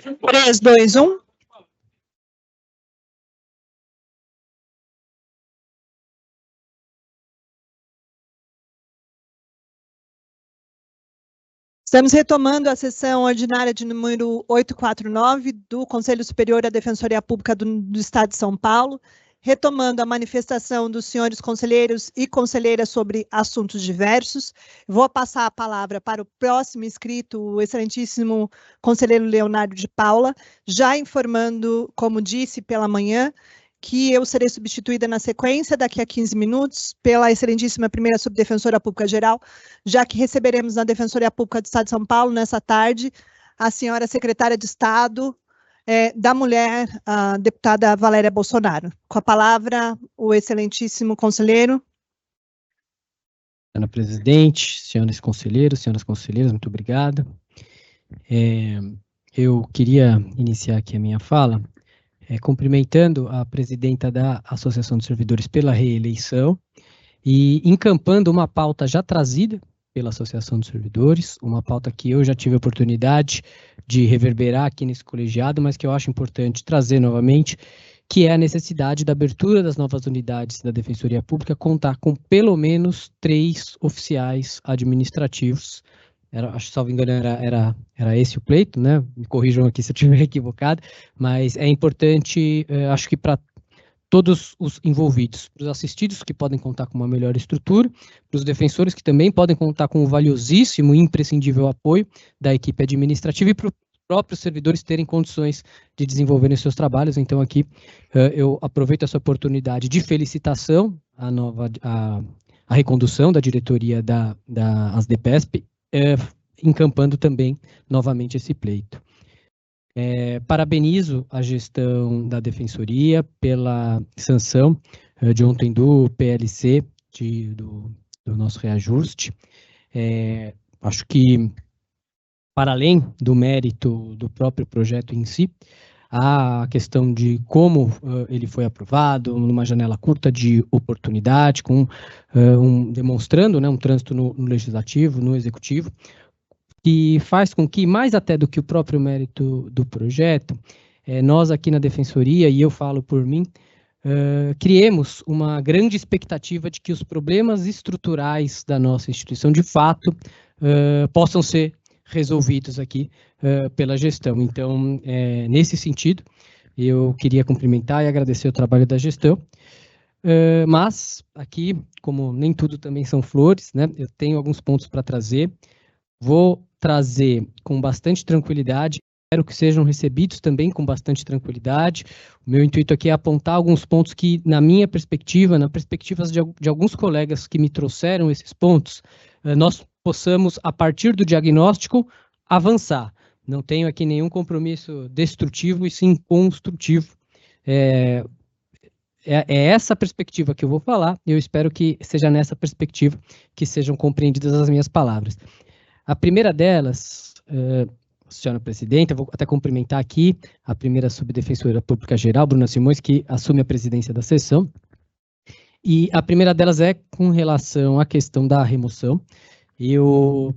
3, 2, 1. Estamos retomando a sessão ordinária de número 849 do Conselho Superior da Defensoria Pública do Estado de São Paulo, retomando a manifestação dos senhores conselheiros e conselheiras sobre assuntos diversos. Vou passar a palavra para o próximo inscrito, o excelentíssimo conselheiro Leonardo de Paula, já informando, como disse pela manhã, que eu serei substituída na sequência, daqui a 15 minutos, pela excelentíssima primeira subdefensora pública geral, já que receberemos na Defensoria Pública do Estado de São Paulo, nessa tarde, a senhora secretária de Estado da Mulher, a deputada Valéria Bolsonaro. Com a palavra, o excelentíssimo conselheiro. Senhora presidente, senhores conselheiros, senhoras conselheiras, muito obrigado. Eu queria iniciar aqui a minha fala cumprimentando a presidenta da Associação de Servidores pela reeleição e encampando uma pauta já trazida pela Associação de Servidores, uma pauta que eu já tive a oportunidade de reverberar aqui nesse colegiado, mas que eu acho importante trazer novamente, que é a necessidade da abertura das novas unidades da Defensoria Pública contar com pelo menos 3 oficiais administrativos. Acho que, salvo engano, era esse o pleito, né? Me corrijam aqui se eu estiver equivocado, mas é importante, acho que para todos os envolvidos, para os assistidos que podem contar com uma melhor estrutura, para os defensores que também podem contar com o valiosíssimo e imprescindível apoio da equipe administrativa e para os próprios servidores terem condições de desenvolverem seus trabalhos. Então aqui eu aproveito essa oportunidade de felicitação à recondução da diretoria da ASDEPESP, encampando também novamente esse pleito. Parabenizo a gestão da pela sanção de ontem do PLC, do nosso reajuste. Acho que, para além do mérito do próprio projeto em si, a questão de como ele foi aprovado, numa janela curta de oportunidade, demonstrando, né, um trânsito no legislativo, no executivo, que faz com que, mais até do que o próprio mérito do projeto, nós aqui na Defensoria, e eu falo por mim, criemos uma grande expectativa de que os problemas estruturais da nossa instituição, de fato, possam ser resolvidos aqui pela gestão. Então, nesse sentido, eu queria cumprimentar e agradecer o trabalho da gestão, mas aqui, como nem tudo também são flores, né, eu tenho alguns pontos para trazer. Vou trazer com bastante tranquilidade, espero que sejam recebidos também com bastante tranquilidade. O meu intuito aqui é apontar alguns pontos que, na minha perspectiva, na perspectiva de alguns colegas que me trouxeram esses pontos, nós possamos, a partir do diagnóstico, avançar. Não tenho aqui nenhum compromisso destrutivo e sim construtivo. É essa perspectiva que eu vou falar, e eu espero que seja nessa perspectiva que sejam compreendidas as minhas palavras. A primeira delas, senhora presidenta, vou até cumprimentar aqui a primeira subdefensora pública geral, Bruna Simões, que assume a presidência da sessão. E a primeira delas é com relação à questão da remoção. Eu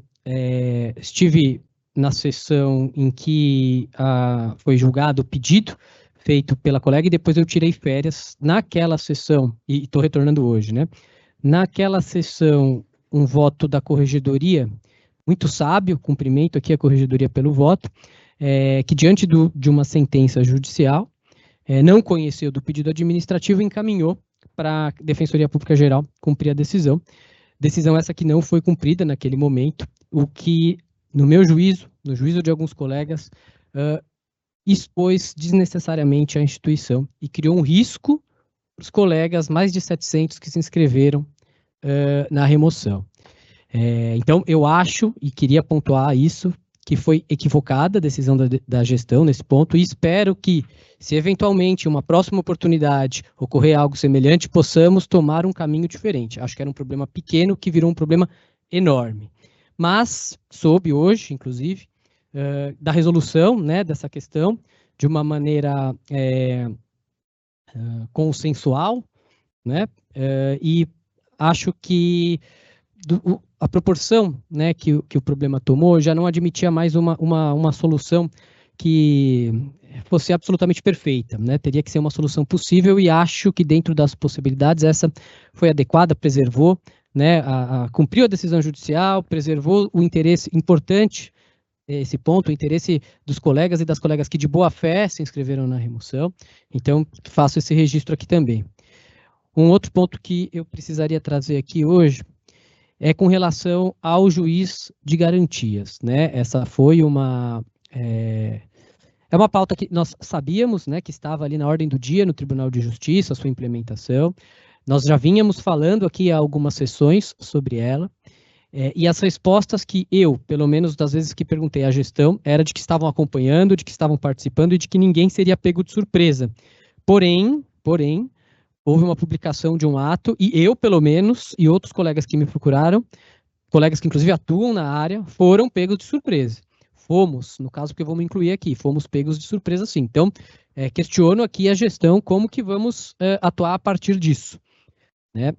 estive na sessão em que foi julgado o pedido feito pela colega e depois eu tirei férias naquela sessão, e estou retornando hoje, né? Naquela sessão, um voto da corregedoria, muito sábio, cumprimento aqui a corregedoria pelo voto, que diante de uma sentença judicial, não conheceu do pedido administrativo e encaminhou para a Defensoria Pública Geral cumprir a decisão. Decisão essa que não foi cumprida naquele momento, o que, no meu juízo, no juízo de alguns colegas, expôs desnecessariamente a instituição e criou um risco para os colegas, mais de 700 que se inscreveram na remoção. Então, eu acho, e queria pontuar isso, que foi equivocada a decisão da gestão nesse ponto, e espero que, se eventualmente uma próxima oportunidade ocorrer algo semelhante, possamos tomar um caminho diferente. Acho que era um problema pequeno que virou um problema enorme. Mas, soube hoje, inclusive, da resolução, né, dessa questão, de uma maneira consensual, né, e acho que a proporção, né, que o problema tomou já não admitia mais uma solução que fosse absolutamente perfeita, né? Teria que ser uma solução possível e acho que dentro das possibilidades essa foi adequada, preservou, né? Cumpriu a decisão judicial, preservou o interesse importante, esse ponto, o interesse dos colegas e das colegas que de boa fé se inscreveram na remoção. Então, faço esse registro aqui também. Um outro ponto que eu precisaria trazer aqui hoje é com relação ao juiz de garantias, né? Essa foi uma pauta que nós sabíamos, né, que estava ali na ordem do dia no Tribunal de Justiça, a sua implementação. Nós já vínhamos falando aqui há algumas sessões sobre ela, e as respostas que eu, pelo menos das vezes que perguntei à gestão, era de que estavam acompanhando, de que estavam participando e de que ninguém seria pego de surpresa. Porém, houve uma publicação de um ato, e eu, pelo menos, e outros colegas que me procuraram, colegas que inclusive atuam na área, foram pegos de surpresa. Fomos, no caso que eu vou me incluir aqui, fomos pegos de surpresa sim. Então, questiono aqui a gestão como que vamos atuar a partir disso, né?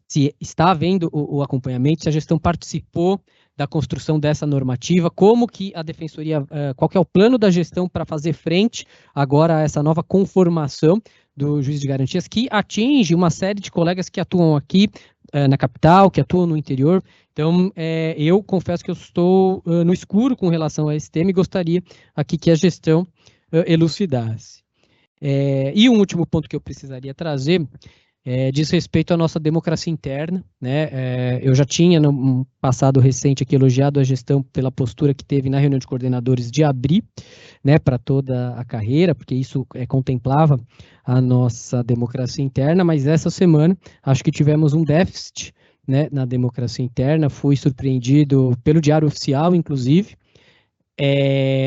Se está havendo o acompanhamento, se a gestão participou da construção dessa normativa, como que a defensoria, qual que é o plano da gestão para fazer frente agora a essa nova conformação do juiz de garantias, que atinge uma série de colegas que atuam aqui na capital, que atuam no interior. Então, eu confesso que eu estou no escuro com relação a esse tema e gostaria aqui que a gestão elucidasse. E um último ponto que eu precisaria trazer diz respeito à nossa democracia interna, né? Eu já tinha, no passado recente, aqui elogiado a gestão pela postura que teve na reunião de coordenadores de abrir, né, para toda a carreira, porque isso contemplava a nossa democracia interna, mas essa semana acho que tivemos um déficit, né, na democracia interna. Fui surpreendido pelo Diário Oficial, inclusive,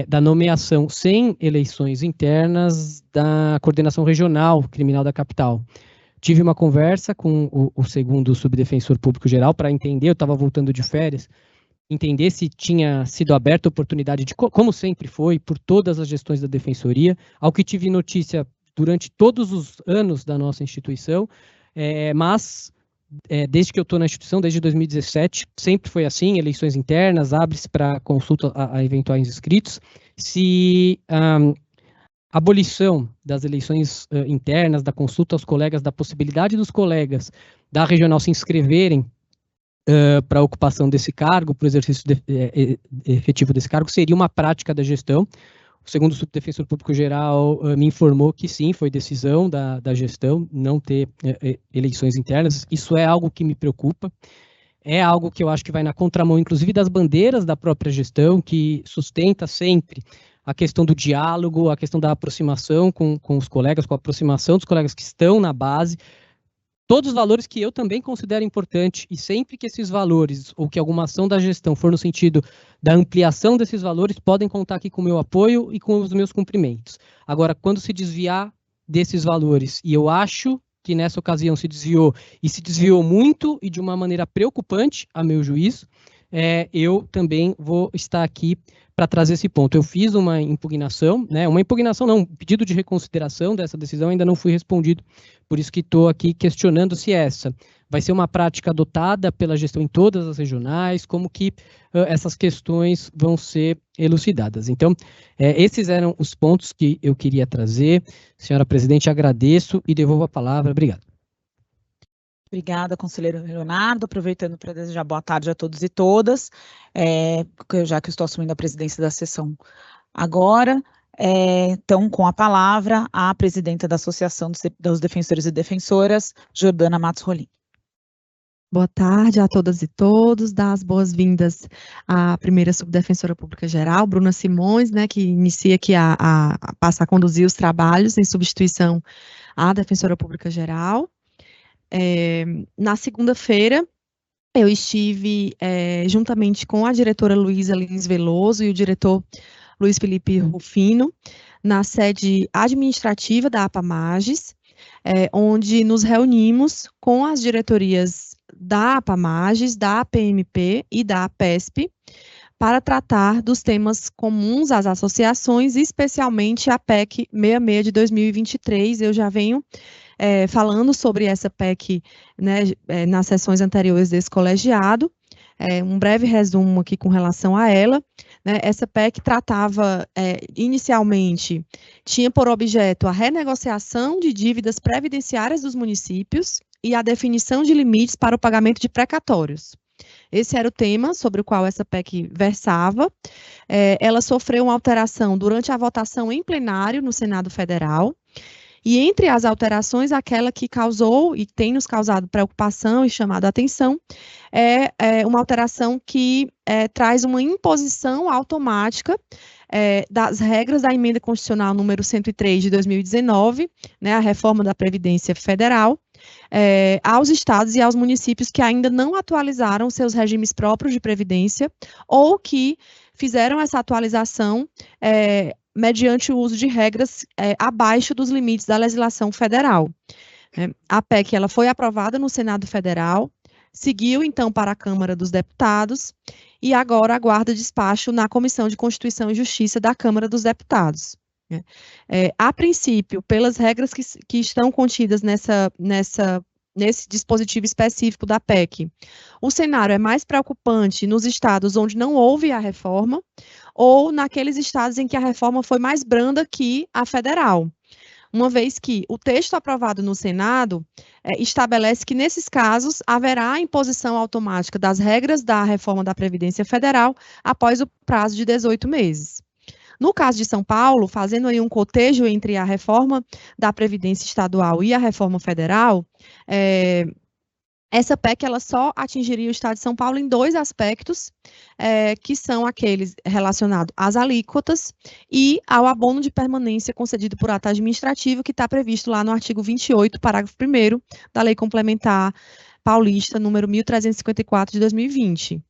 da nomeação sem eleições internas da coordenação regional criminal da capital. Tive uma conversa com o segundo subdefensor público geral para entender, eu estava voltando de férias, entender se tinha sido aberta a oportunidade de, como sempre foi, por todas as gestões da defensoria, ao que tive notícia durante todos os anos da nossa instituição, mas desde que eu estou na instituição, desde 2017, sempre foi assim, eleições internas, abre-se para consulta a eventuais inscritos. Se abolição das eleições internas, da consulta aos colegas, da possibilidade dos colegas da regional se inscreverem para a ocupação desse cargo, para o exercício efetivo desse cargo, seria uma prática da gestão. O segundo subdefensor público geral me informou que sim, foi decisão da gestão não ter eleições internas. Isso é algo que me preocupa. É algo que eu acho que vai na contramão, inclusive, das bandeiras da própria gestão, que sustenta sempre a questão do diálogo, a questão da aproximação com os colegas, com a aproximação dos colegas que estão na base, todos os valores que eu também considero importante, e sempre que esses valores, ou que alguma ação da gestão for no sentido da ampliação desses valores, podem contar aqui com o meu apoio e com os meus cumprimentos. Agora, quando se desviar desses valores, e eu acho que nessa ocasião se desviou, e se desviou muito e de uma maneira preocupante, a meu juízo, eu também vou estar aqui para trazer esse ponto. Eu fiz uma impugnação, né, um pedido de reconsideração dessa decisão, ainda não fui respondido, por isso que estou aqui questionando se essa vai ser uma prática adotada pela gestão em todas as regionais, como que essas questões vão ser elucidadas. Então, esses eram os pontos que eu queria trazer. Senhora Presidente, agradeço e devolvo a palavra. Obrigado. Obrigada, conselheiro Leonardo. Aproveitando para desejar boa tarde a todos e todas, já que eu estou assumindo a presidência da sessão agora, então, com a palavra, a presidenta da Associação dos Defensores e Defensoras, Jordana Matos Rolim. Boa tarde a todas e todos, dar as boas-vindas à primeira subdefensora pública geral, Bruna Simões, né, que inicia aqui passa a conduzir os trabalhos em substituição à defensora pública geral. Na segunda-feira, eu estive juntamente com a diretora Luísa Lins Veloso e o diretor Luiz Felipe Rufino, na sede administrativa da APAMAGES, onde nos reunimos com as diretorias da APAMAGES, da APMP e da APESP, para tratar dos temas comuns às associações, especialmente a PEC 66 de 2023. Eu já venho falando sobre essa PEC, né, nas sessões anteriores desse colegiado, um breve resumo aqui com relação a ela, né? Essa PEC tratava, inicialmente, tinha por objeto a renegociação de dívidas previdenciárias dos municípios e a definição de limites para o pagamento de precatórios. Esse era o tema sobre o qual essa PEC versava. Ela sofreu uma alteração durante a votação em plenário no Senado Federal, e entre as alterações, aquela que causou e tem nos causado preocupação e chamado a atenção, é uma alteração que traz uma imposição automática das regras da emenda constitucional número 103 de 2019, né, a reforma da Previdência Federal, aos estados e aos municípios que ainda não atualizaram seus regimes próprios de previdência ou que fizeram essa atualização mediante o uso de regras abaixo dos limites da legislação federal. A PEC ela foi aprovada no Senado Federal, seguiu então para a Câmara dos Deputados e agora aguarda despacho na Comissão de Constituição e Justiça da Câmara dos Deputados. A princípio, pelas regras que estão contidas nesse dispositivo específico da PEC, o cenário é mais preocupante nos estados onde não houve a reforma ou naqueles estados em que a reforma foi mais branda que a federal, uma vez que o texto aprovado no Senado estabelece que, nesses casos, haverá a imposição automática das regras da reforma da Previdência Federal após o prazo de 18 meses. No caso de São Paulo, fazendo aí um cotejo entre a reforma da Previdência Estadual e a reforma federal, essa PEC ela só atingiria o Estado de São Paulo em dois aspectos, que são aqueles relacionados às alíquotas e ao abono de permanência concedido por ato administrativo, que está previsto lá no artigo 28, parágrafo 1º da Lei Complementar Paulista, número 1354 de 2020.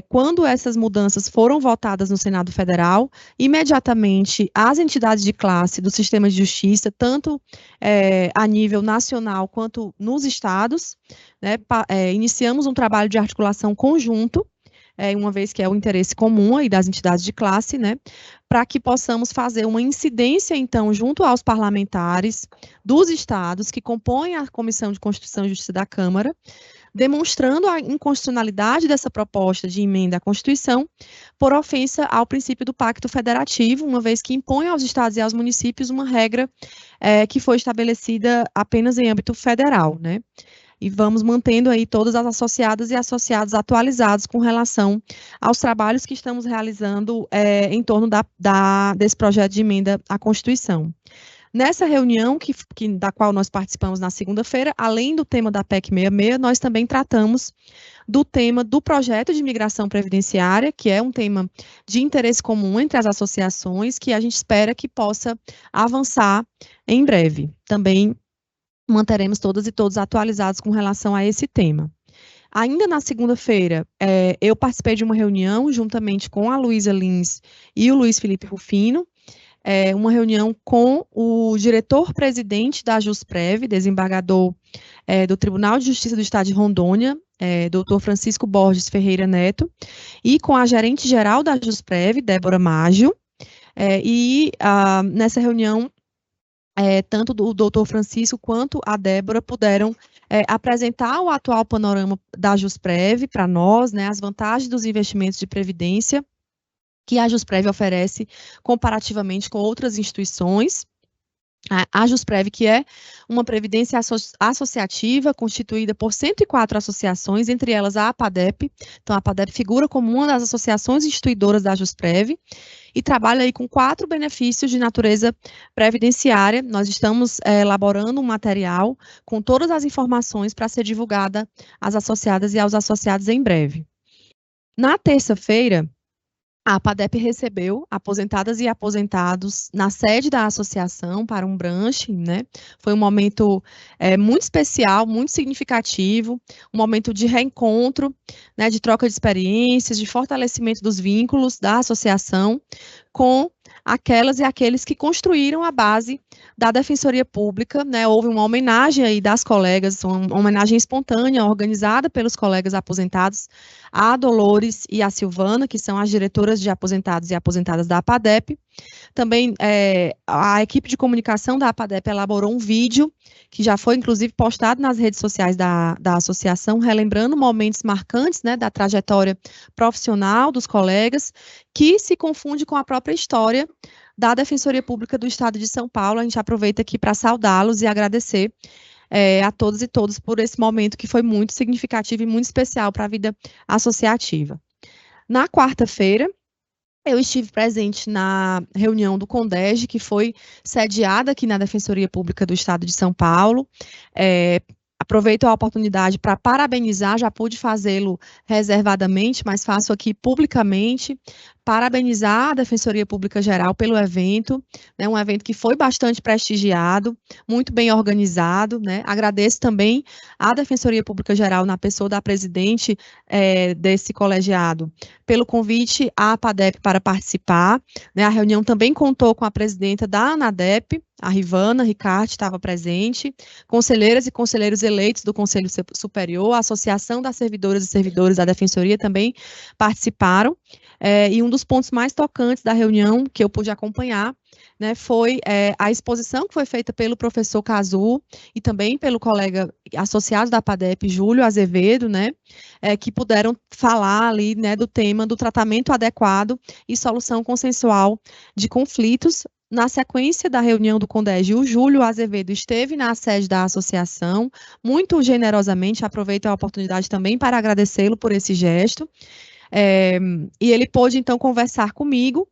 Quando essas mudanças foram votadas no Senado Federal, imediatamente as entidades de classe do sistema de justiça, tanto a nível nacional quanto nos estados, né, iniciamos um trabalho de articulação conjunto, uma vez que é o interesse comum aí das entidades de classe, né, para que possamos fazer uma incidência, então, junto aos parlamentares dos estados que compõem a Comissão de Constituição e Justiça da Câmara, demonstrando a inconstitucionalidade dessa proposta de emenda à Constituição por ofensa ao princípio do Pacto Federativo, uma vez que impõe aos estados e aos municípios uma regra que foi estabelecida apenas em âmbito federal, né? E vamos mantendo aí todas as associadas e associados atualizados com relação aos trabalhos que estamos realizando em torno desse projeto de emenda à Constituição. Nessa reunião, da qual nós participamos na segunda-feira, além do tema da PEC 66, nós também tratamos do tema do projeto de migração previdenciária, que é um tema de interesse comum entre as associações, que a gente espera que possa avançar em breve. Também manteremos todas e todos atualizados com relação a esse tema. Ainda na segunda-feira, eu participei de uma reunião juntamente com a Luísa Lins e o Luiz Felipe Rufino, uma reunião com o diretor-presidente da JusPrev, desembargador do Tribunal de Justiça do Estado de Rondônia, doutor Francisco Borges Ferreira Neto, e com a gerente-geral da JusPrev, Débora Maggio, nessa reunião, tanto o doutor Francisco quanto a Débora puderam apresentar o atual panorama da JusPrev para nós, né, as vantagens dos investimentos de previdência que a JusPrev oferece comparativamente com outras instituições. A JusPrev, que é uma previdência associativa constituída por 104 associações, entre elas a APADEP. Então, a APADEP figura como uma das associações instituidoras da JusPrev e trabalha aí com 4 benefícios de natureza previdenciária. Nós estamos elaborando um material com todas as informações para ser divulgada às associadas e aos associados em breve. Na terça-feira, a APADEP recebeu aposentadas e aposentados na sede da associação para um brunch, né? Foi um momento muito especial, muito significativo, um momento de reencontro, né, de troca de experiências, de fortalecimento dos vínculos da associação com aquelas e aqueles que construíram a base da Defensoria Pública, né? Houve uma homenagem aí das colegas, uma homenagem espontânea, organizada pelos colegas aposentados, a Dolores e a Silvana, que são as diretoras de aposentados e aposentadas da APADEP, Também a equipe de comunicação da APADEP elaborou um vídeo, que já foi, inclusive, postado nas redes sociais da associação, relembrando momentos marcantes, né, da trajetória profissional dos colegas, que se confunde com a própria história da Defensoria Pública do Estado de São Paulo. A gente aproveita aqui para saudá-los e agradecer a todos e todas por esse momento que foi muito significativo e muito especial para a vida associativa. Na quarta-feira, eu estive presente na reunião do CONDEG, que foi sediada aqui na Defensoria Pública do Estado de São Paulo. Aproveito a oportunidade para parabenizar, já pude fazê-lo reservadamente, mas faço aqui publicamente, parabenizar a Defensoria Pública Geral pelo evento, né, um evento que foi bastante prestigiado, muito bem organizado, né. Agradeço também à Defensoria Pública Geral, na pessoa da presidente desse colegiado, pelo convite à APADEP para participar, né. A reunião também contou com a presidenta da ANADEP, a Rivana Ricarte estava presente, conselheiras e conselheiros eleitos do Conselho Superior, a Associação das Servidoras e Servidores da Defensoria também participaram, e um dos pontos mais tocantes da reunião que eu pude acompanhar, né, foi a exposição que foi feita pelo professor Cazu e também pelo colega associado da APADEP, Júlio Azevedo, né, que puderam falar ali, né, do tema do tratamento adequado e solução consensual de conflitos. Na sequência da reunião do CONDEG, o Júlio Azevedo esteve na sede da associação, muito generosamente, aproveito a oportunidade também para agradecê-lo por esse gesto, e ele pôde, então, conversar comigo,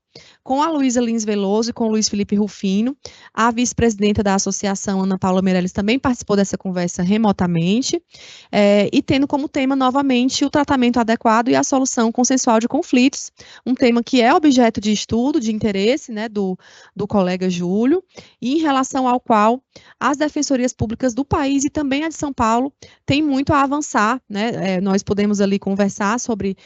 com a Luísa Lins Veloso e com o Luiz Felipe Rufino. A vice-presidenta da associação, Ana Paula Meirelles, também participou dessa conversa remotamente, e tendo como tema, novamente, o tratamento adequado e a solução consensual de conflitos, um tema que é objeto de estudo, de interesse, né, do colega Júlio, e em relação ao qual as defensorias públicas do país e também a de São Paulo têm muito a avançar, né. Nós podemos ali conversar sobre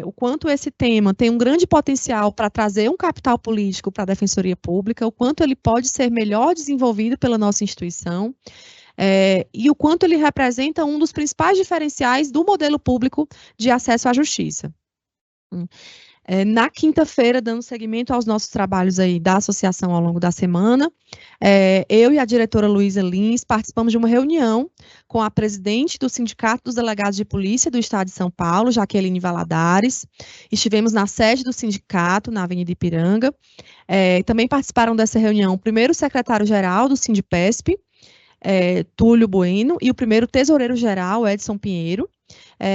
o quanto esse tema tem um grande potencial para trazer um capital político para a Defensoria Pública, o quanto ele pode ser melhor desenvolvido pela nossa instituição, e o quanto ele representa um dos principais diferenciais do modelo público de acesso à justiça. Na quinta-feira, dando seguimento aos nossos trabalhos aí da associação ao longo da semana, eu e a diretora Luísa Lins participamos de uma reunião com a presidente do Sindicato dos Delegados de Polícia do Estado de São Paulo, Jaqueline Valadares. Estivemos na sede do sindicato, na Avenida Ipiranga. Também participaram dessa reunião o primeiro secretário-geral do Sindipesp, Túlio Bueno, e o primeiro tesoureiro-geral, Edson Pinheiro.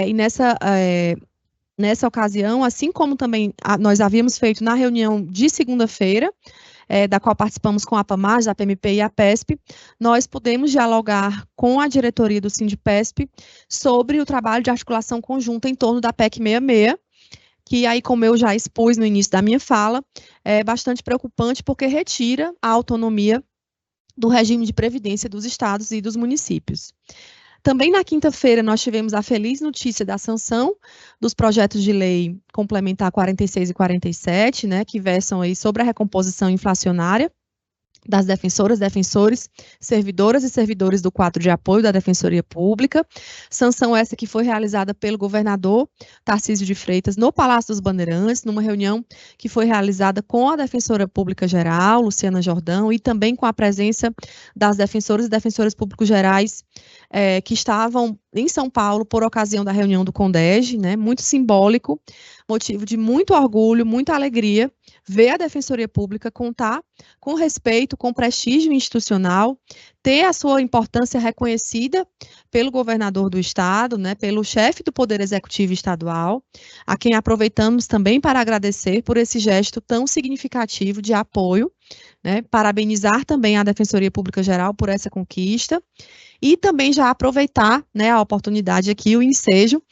E nessa ocasião, assim como também nós havíamos feito na reunião de segunda-feira, da qual participamos com a APAMAS, a PMP e a PESP, nós pudemos dialogar com a diretoria do Sindipesp sobre o trabalho de articulação conjunta em torno da PEC 66, que aí, como eu já expus no início da minha fala, é bastante preocupante porque retira a autonomia do regime de previdência dos estados e dos municípios. Também na quinta-feira nós tivemos a feliz notícia da sanção dos projetos de lei complementar 46 e 47, né, que versam aí sobre a recomposição inflacionária das defensoras, defensores, servidoras e servidores do quadro de apoio da Defensoria Pública. Sanção essa que foi realizada pelo governador Tarcísio de Freitas no Palácio dos Bandeirantes, numa reunião que foi realizada com a Defensora Pública Geral, Luciana Jordão, e também com a presença das defensoras e defensores públicos gerais que estavam em São Paulo por ocasião da reunião do CONDEG, né, muito simbólico, motivo de muito orgulho, muita alegria, ver a Defensoria Pública contar com respeito, com prestígio institucional, ter a sua importância reconhecida pelo governador do estado, né, pelo chefe do Poder Executivo Estadual, a quem aproveitamos também para agradecer por esse gesto tão significativo de apoio, né, parabenizar também a Defensoria Pública Geral por essa conquista, e também já aproveitar, né, a oportunidade aqui, o ensejo,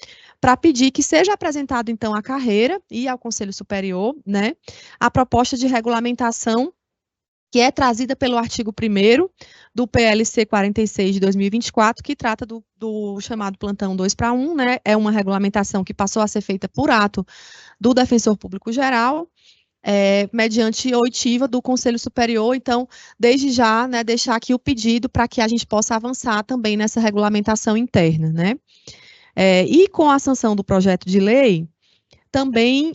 para pedir que seja apresentado, então, à carreira e ao Conselho Superior, né, a proposta de regulamentação que é trazida pelo artigo 1º do PLC 46 de 2024, que trata do chamado plantão 2-para-1, né, é uma regulamentação que passou a ser feita por ato do Defensor Público Geral, mediante oitiva do Conselho Superior. Então, desde já, né, deixar aqui o pedido para que a gente possa avançar também nessa regulamentação interna, né. E com a sanção do projeto de lei, também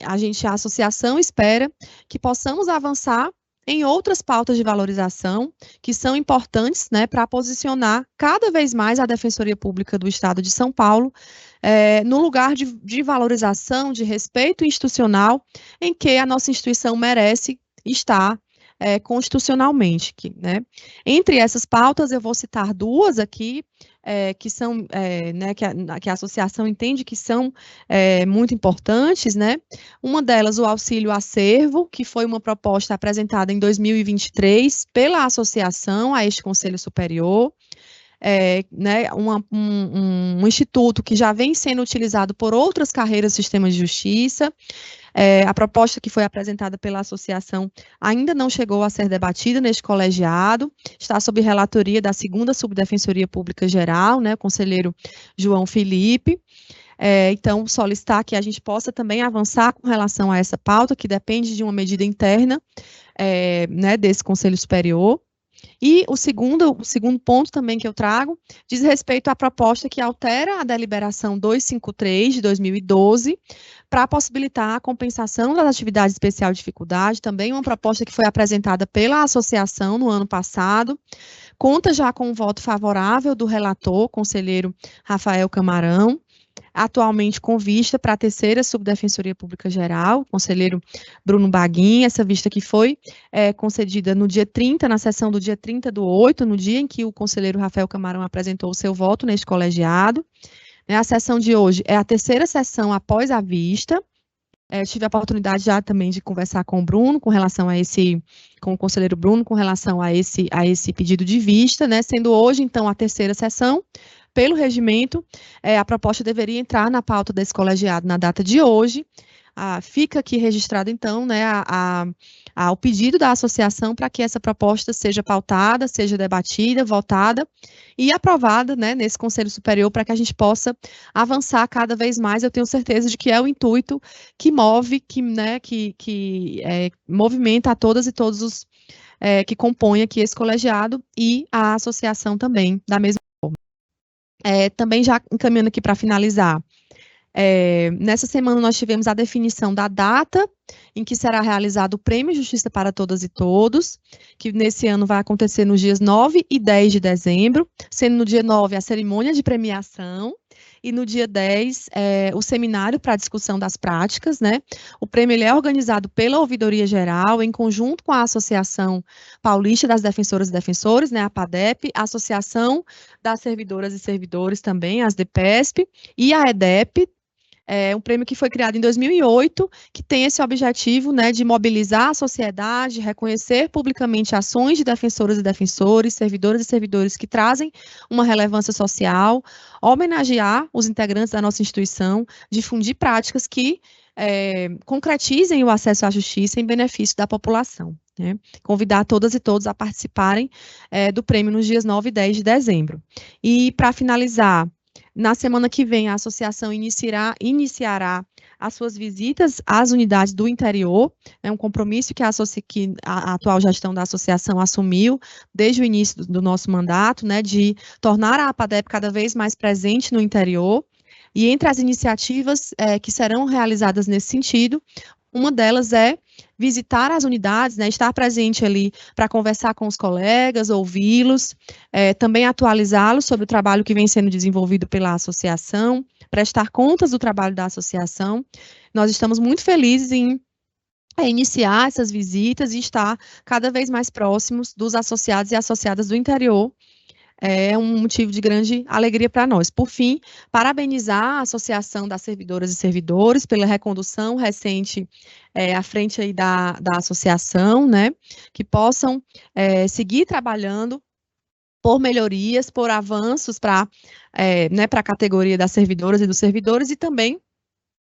a associação espera que possamos avançar em outras pautas de valorização que são importantes, né, para posicionar cada vez mais a Defensoria Pública do Estado de São Paulo no lugar de valorização, de respeito institucional em que a nossa instituição merece estar constitucionalmente, né? Entre essas pautas, eu vou citar duas aqui, que são, né, que a associação entende que são muito importantes, né? Uma delas, o auxílio acervo, que foi uma proposta apresentada em 2023 pela associação a este Conselho Superior, né, um instituto que já vem sendo utilizado por outras carreiras do sistema de justiça. A proposta que foi apresentada pela associação ainda não chegou a ser debatida neste colegiado, está sob relatoria da 2ª Subdefensoria Pública Geral, né, o conselheiro João Felipe. Então, solicitar que a gente possa também avançar com relação a essa pauta, que depende de uma medida interna, né, desse Conselho Superior. E o segundo ponto também que eu trago diz respeito à proposta que altera a deliberação 253 de 2012 para possibilitar a compensação das atividades de especial dificuldade, também uma proposta que foi apresentada pela associação no ano passado, conta já com o voto favorável do relator, conselheiro Rafael Camarão, atualmente com vista para a 3ª Subdefensoria Pública Geral, conselheiro Bruno Baguin, essa vista que foi concedida no dia 30, na sessão do dia 30/8, no dia em que o conselheiro Rafael Camarão apresentou o seu voto neste colegiado. A sessão de hoje é a 3ª sessão após a vista. Tive a oportunidade já também de conversar com o Bruno, com o conselheiro Bruno, com relação a esse pedido de vista, né, sendo hoje, então, a 3ª sessão. Pelo regimento, a proposta deveria entrar na pauta desse colegiado na data de hoje. Fica aqui registrado, então, né, o pedido da associação para que essa proposta seja pautada, seja debatida, votada e aprovada, né, nesse Conselho Superior, para que a gente possa avançar cada vez mais. Eu tenho certeza de que é o intuito que move, que movimenta a todas e todos os que compõem aqui esse colegiado e a associação também, da mesma forma. Também já encaminhando aqui para finalizar, nessa semana nós tivemos a definição da data em que será realizado o Prêmio Justiça para Todas e Todos, que nesse ano vai acontecer nos dias 9 e 10 de dezembro, sendo no dia 9 a cerimônia de premiação, e no dia 10, o seminário para a discussão das práticas, né? O prêmio ele é organizado pela Ouvidoria Geral, em conjunto com a Associação Paulista das Defensoras e Defensores, né, a PADEP, a Associação das Servidoras e Servidores também, as DPESP, e a EDEP, um prêmio que foi criado em 2008, que tem esse objetivo, né, de mobilizar a sociedade, reconhecer publicamente ações de defensoras e defensores, servidoras e servidores que trazem uma relevância social, homenagear os integrantes da nossa instituição, difundir práticas que concretizem o acesso à justiça em benefício da população, né? Convidar todas e todos a participarem do prêmio nos dias 9 e 10 de dezembro. E, para finalizar, na semana que vem, a associação iniciará as suas visitas às unidades do interior, é um compromisso que a atual gestão da associação assumiu desde o início do nosso mandato, né, de tornar a APADEP cada vez mais presente no interior, e entre as iniciativas que serão realizadas nesse sentido, uma delas é visitar as unidades, né, estar presente ali para conversar com os colegas, ouvi-los, também atualizá-los sobre o trabalho que vem sendo desenvolvido pela associação, prestar contas do trabalho da associação. Nós estamos muito felizes em iniciar essas visitas e estar cada vez mais próximos dos associados e associadas do interior. É um motivo de grande alegria para nós. Por fim, parabenizar a Associação das Servidoras e Servidores pela recondução recente à frente aí da associação, né, que possam seguir trabalhando por melhorias, por avanços para a categoria das servidoras e dos servidores e também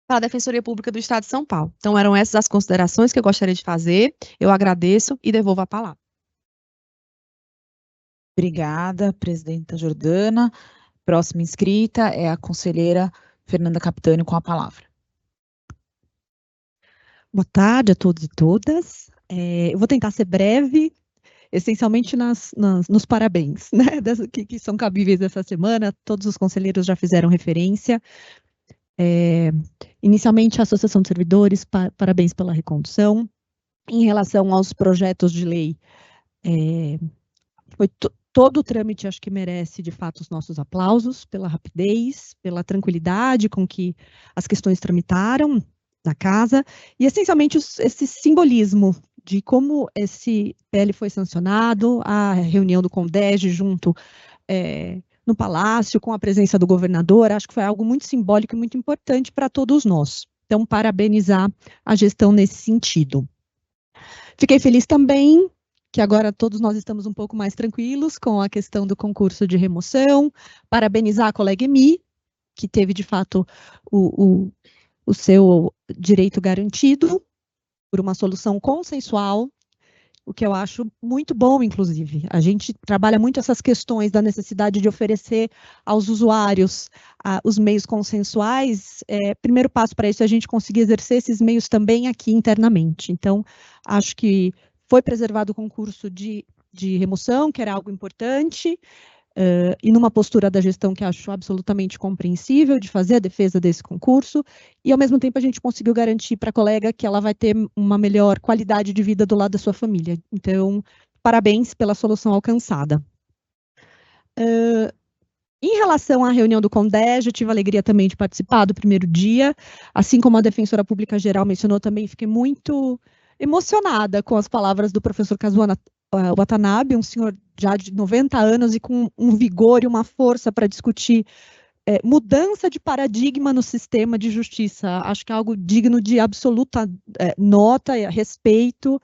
para a Defensoria Pública do Estado de São Paulo. Então, eram essas as considerações que eu gostaria de fazer. Eu agradeço e devolvo a palavra. Obrigada, presidenta Jordana. Próxima inscrita é a conselheira Fernanda Capitani, com a palavra. Boa tarde a todos e todas. Eu vou tentar ser breve, essencialmente nos parabéns, né, que são cabíveis essa semana. Todos os conselheiros já fizeram referência. Inicialmente, a Associação de Servidores, parabéns pela recondução. Em relação aos projetos de lei, foi todo o trâmite, acho que merece, de fato, os nossos aplausos, pela rapidez, pela tranquilidade com que as questões tramitaram na casa, e, essencialmente, esse simbolismo de como esse PL foi sancionado, a reunião do CONDEG junto no Palácio, com a presença do governador, acho que foi algo muito simbólico e muito importante para todos nós. Então, parabenizar a gestão nesse sentido. Fiquei feliz também que agora todos nós estamos um pouco mais tranquilos com a questão do concurso de remoção, parabenizar a colega Emi, que teve, de fato, o seu direito garantido por uma solução consensual, o que eu acho muito bom, inclusive. A gente trabalha muito essas questões da necessidade de oferecer aos usuários os meios consensuais. Primeiro passo para isso é a gente conseguir exercer esses meios também aqui internamente. Então, acho que foi preservado o concurso de remoção, que era algo importante, e numa postura da gestão que acho absolutamente compreensível, de fazer a defesa desse concurso, e ao mesmo tempo a gente conseguiu garantir para a colega que ela vai ter uma melhor qualidade de vida do lado da sua família. Então, parabéns pela solução alcançada. Em relação à reunião do CONDEG, eu tive a alegria também de participar do primeiro dia, assim como a Defensora Pública Geral mencionou também, fiquei muito emocionada com as palavras do professor Kazuo Watanabe, um senhor já de 90 anos e com um vigor e uma força para discutir mudança de paradigma no sistema de justiça. Acho que é algo digno de absoluta nota, respeito,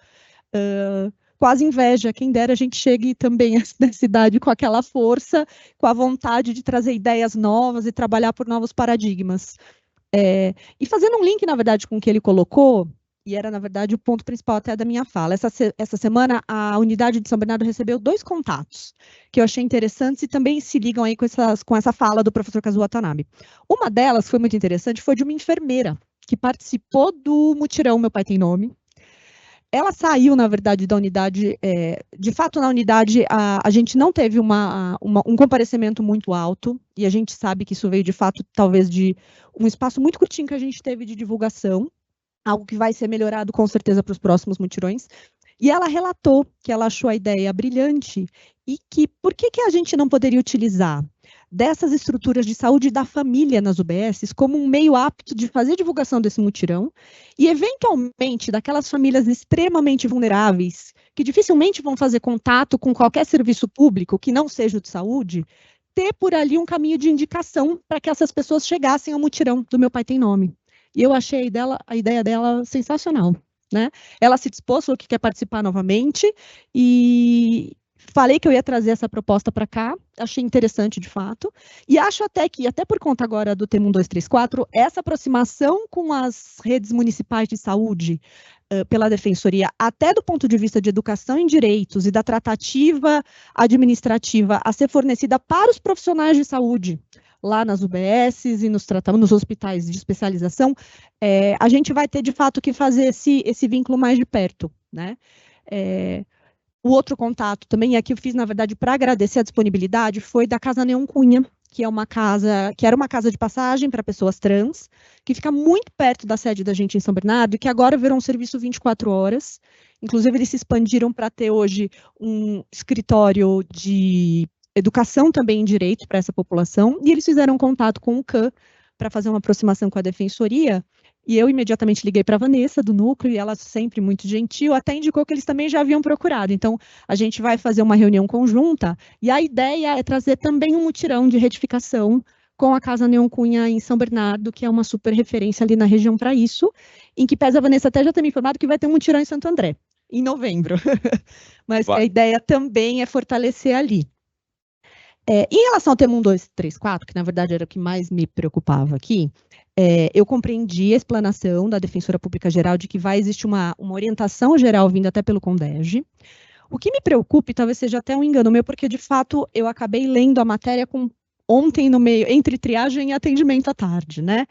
quase inveja. Quem dera a gente chegue também nessa idade com aquela força, com a vontade de trazer ideias novas e trabalhar por novos paradigmas. E fazendo um link, na verdade, com o que ele colocou, e era, na verdade, o ponto principal até da minha fala. Essa semana, a unidade de São Bernardo recebeu 2 contatos, que eu achei interessantes e também se ligam aí com essa fala do professor Kazuo Watanabe. Uma delas, que foi muito interessante, foi de uma enfermeira, que participou do mutirão Meu Pai Tem Nome. Ela saiu, na verdade, da unidade, de fato, na unidade, a gente não teve um comparecimento muito alto, e a gente sabe que isso veio, de fato, talvez de um espaço muito curtinho que a gente teve de divulgação, algo que vai ser melhorado com certeza para os próximos mutirões, e ela relatou que ela achou a ideia brilhante e que por que a gente não poderia utilizar dessas estruturas de saúde da família nas UBSs como um meio apto de fazer divulgação desse mutirão e, eventualmente, daquelas famílias extremamente vulneráveis que dificilmente vão fazer contato com qualquer serviço público que não seja o de saúde, ter por ali um caminho de indicação para que essas pessoas chegassem ao mutirão do Meu Pai Tem Nome. E eu achei a ideia dela sensacional, né? Ela se dispôs, falou que quer participar novamente, e falei que eu ia trazer essa proposta para cá, achei interessante de fato, e acho até que, até por conta agora do tema 1234, essa aproximação com as redes municipais de saúde pela Defensoria, até do ponto de vista de educação em direitos e da tratativa administrativa a ser fornecida para os profissionais de saúde, lá nas UBSs e nos hospitais de especialização, a gente vai ter, de fato, que fazer esse vínculo mais de perto, né? O outro contato também, e aqui eu fiz, na verdade, para agradecer a disponibilidade, foi da Casa Neon Cunha, que era uma casa de passagem para pessoas trans, que fica muito perto da sede da gente em São Bernardo, e que agora virou um serviço 24 horas. Inclusive, eles se expandiram para ter hoje um escritório de educação também em direito para essa população, e eles fizeram contato com o CAN para fazer uma aproximação com a Defensoria, e eu imediatamente liguei para a Vanessa, do núcleo, e ela sempre muito gentil, até indicou que eles também já haviam procurado. Então, a gente vai fazer uma reunião conjunta, e a ideia é trazer também um mutirão de retificação com a Casa Neon Cunha em São Bernardo, que é uma super referência ali na região para isso, em que pese a Vanessa até já ter me informado que vai ter um mutirão em Santo André, em novembro. Mas a ideia também é fortalecer ali. Em relação ao tema 1234, que na verdade era o que mais me preocupava aqui, eu compreendi a explanação da Defensora Pública Geral de que vai existir uma orientação geral vinda até pelo CONDEG. O que me preocupa, e talvez seja até um engano meu, porque de fato eu acabei lendo a matéria ontem no meio, entre triagem e atendimento à tarde, né?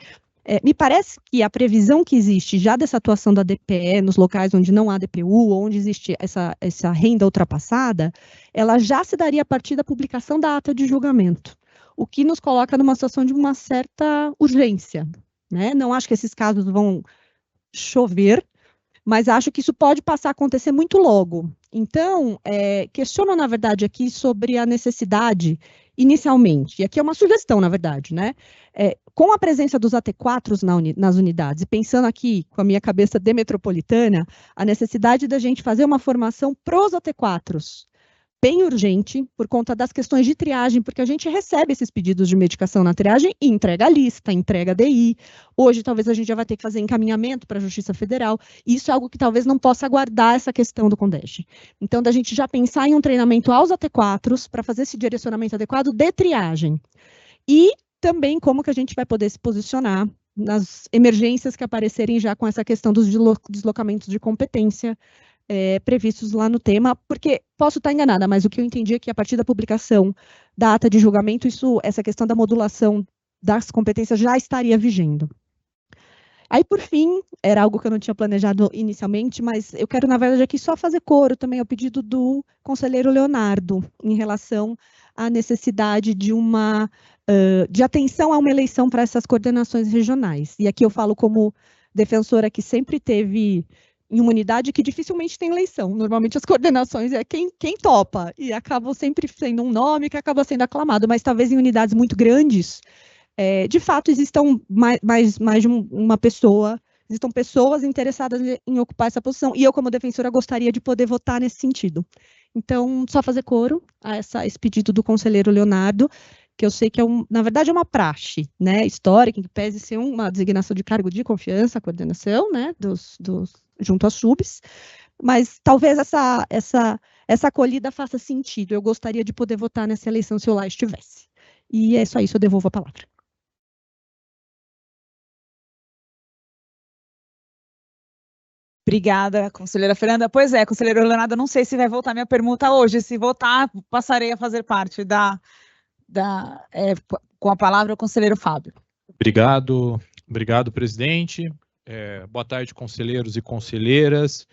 Me parece que a previsão que existe já dessa atuação da DPE nos locais onde não há DPU, onde existe essa renda ultrapassada, ela já se daria a partir da publicação da ata de julgamento, o que nos coloca numa situação de uma certa urgência, né? Não acho que esses casos vão chover, mas acho que isso pode passar a acontecer muito logo. Então, questiono, na verdade, aqui sobre a necessidade, inicialmente, e aqui é uma sugestão, na verdade, né? Com a presença dos AT4s nas unidades, e pensando aqui com a minha cabeça de metropolitana, a necessidade da gente fazer uma formação para os AT4s, bem urgente, por conta das questões de triagem, porque a gente recebe esses pedidos de medicação na triagem e entrega a lista, entrega a DI. Hoje, talvez a gente já vai ter que fazer encaminhamento para a Justiça Federal. Isso é algo que talvez não possa aguardar essa questão do CONDEG. Então, da gente já pensar em um treinamento aos AT4s para fazer esse direcionamento adequado de triagem. E também como que a gente vai poder se posicionar nas emergências que aparecerem já com essa questão dos deslocamentos de competência, previstos lá no tema, porque posso estar enganada, mas o que eu entendi é que a partir da publicação da ata de julgamento, essa questão da modulação das competências já estaria vigendo. Aí, por fim, era algo que eu não tinha planejado inicialmente, mas eu quero, na verdade, aqui só fazer coro também ao pedido do conselheiro Leonardo, em relação à necessidade de atenção a uma eleição para essas coordenações regionais. E aqui eu falo como defensora que sempre teve em uma unidade que dificilmente tem eleição. Normalmente as coordenações é quem topa, e acabam sempre sendo um nome que acaba sendo aclamado, mas talvez em unidades muito grandes, de fato existam mais de uma pessoa, existam pessoas interessadas em ocupar essa posição, e eu como defensora gostaria de poder votar nesse sentido. Então, só fazer coro a esse pedido do conselheiro Leonardo, que eu sei que na verdade é uma praxe, né, histórica, que pese ser uma designação de cargo de confiança, a coordenação, né, junto às subs, mas talvez essa acolhida faça sentido. Eu gostaria de poder votar nessa eleição se eu lá estivesse. E é só isso, eu devolvo a palavra. Obrigada, conselheira Fernanda. Pois é, conselheiro Leonardo, não sei se vai voltar minha pergunta hoje. Se voltar, passarei a fazer parte com a palavra o conselheiro Fábio. Obrigado, presidente. Boa tarde, conselheiros e conselheiras.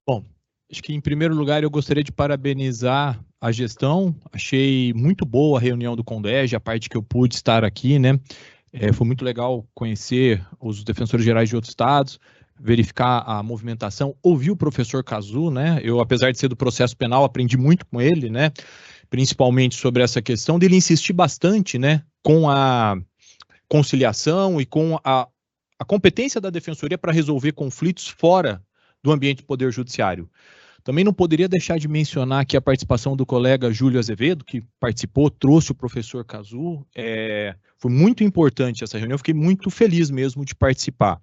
Bom, acho que em primeiro lugar eu gostaria de parabenizar a gestão. Achei muito boa a reunião do CONDEG, a parte que eu pude estar aqui, né? Foi muito legal conhecer os defensores gerais de outros estados, verificar a movimentação, ouvir o professor Cazu, né? Eu, apesar de ser do processo penal, aprendi muito com ele, né? Principalmente sobre essa questão dele insistir bastante, né? Com a conciliação e com a competência da defensoria para resolver conflitos fora do ambiente do Poder Judiciário. Também não poderia deixar de mencionar aqui a participação do colega Júlio Azevedo, que participou, trouxe o professor Cazu. Foi muito importante essa reunião, fiquei muito feliz mesmo de participar.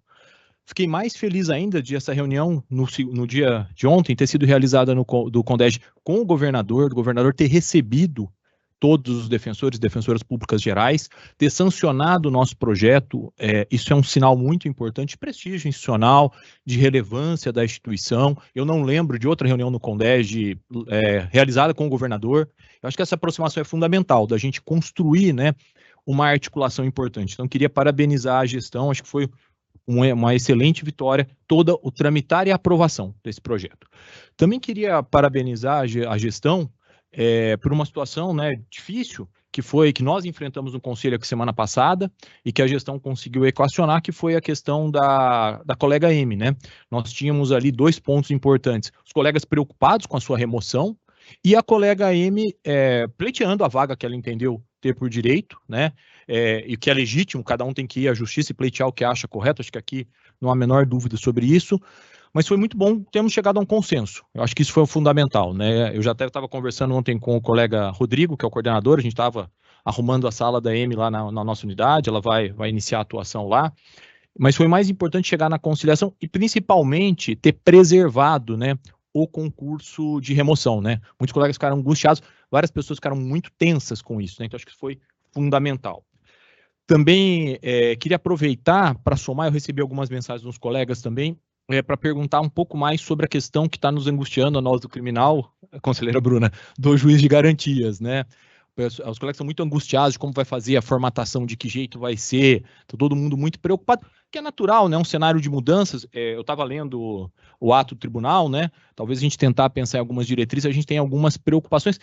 Fiquei mais feliz ainda de essa reunião no dia de ontem ter sido realizada do CONDEG com o governador ter recebido todos os defensores e defensoras públicas gerais, ter sancionado o nosso projeto. Isso é um sinal muito importante de prestígio institucional, de relevância da instituição. Eu não lembro de outra reunião no CONDEG realizada com o governador. Eu acho que essa aproximação é fundamental, da gente construir, né, uma articulação importante. Então, queria parabenizar a gestão, acho que foi uma excelente vitória, todo o tramitar e a aprovação desse projeto. Também queria parabenizar a gestão por uma situação, né, difícil, que nós enfrentamos no Conselho aqui semana passada e que a gestão conseguiu equacionar, que foi a questão da colega M, né? Nós tínhamos ali 2 pontos importantes. Os colegas preocupados com a sua remoção e a colega M pleiteando a vaga que ela entendeu ter por direito, né? E que é legítimo, cada um tem que ir à justiça e pleitear o que acha correto. Acho que aqui não há a menor dúvida sobre isso. Mas foi muito bom termos chegado a um consenso. Eu acho que isso foi o fundamental, né? Eu já até estava conversando ontem com o colega Rodrigo, que é o coordenador, a gente estava arrumando a sala da M lá na nossa unidade, ela vai iniciar a atuação lá. Mas foi mais importante chegar na conciliação e, principalmente, ter preservado, né, o concurso de remoção, né? Muitos colegas ficaram angustiados, várias pessoas ficaram muito tensas com isso, né? Então, acho que isso foi fundamental. Também queria aproveitar para somar, eu recebi algumas mensagens dos colegas também, para perguntar um pouco mais sobre a questão que está nos angustiando a nós do criminal, conselheira Bruna, do juiz de garantias, né? Os colegas são muito angustiados de como vai fazer a formatação, de que jeito vai ser, tá todo mundo muito preocupado, que é natural, né? Um cenário de mudanças. Eu estava lendo o ato do tribunal, né? Talvez a gente tentar pensar em algumas diretrizes, a gente tem algumas preocupações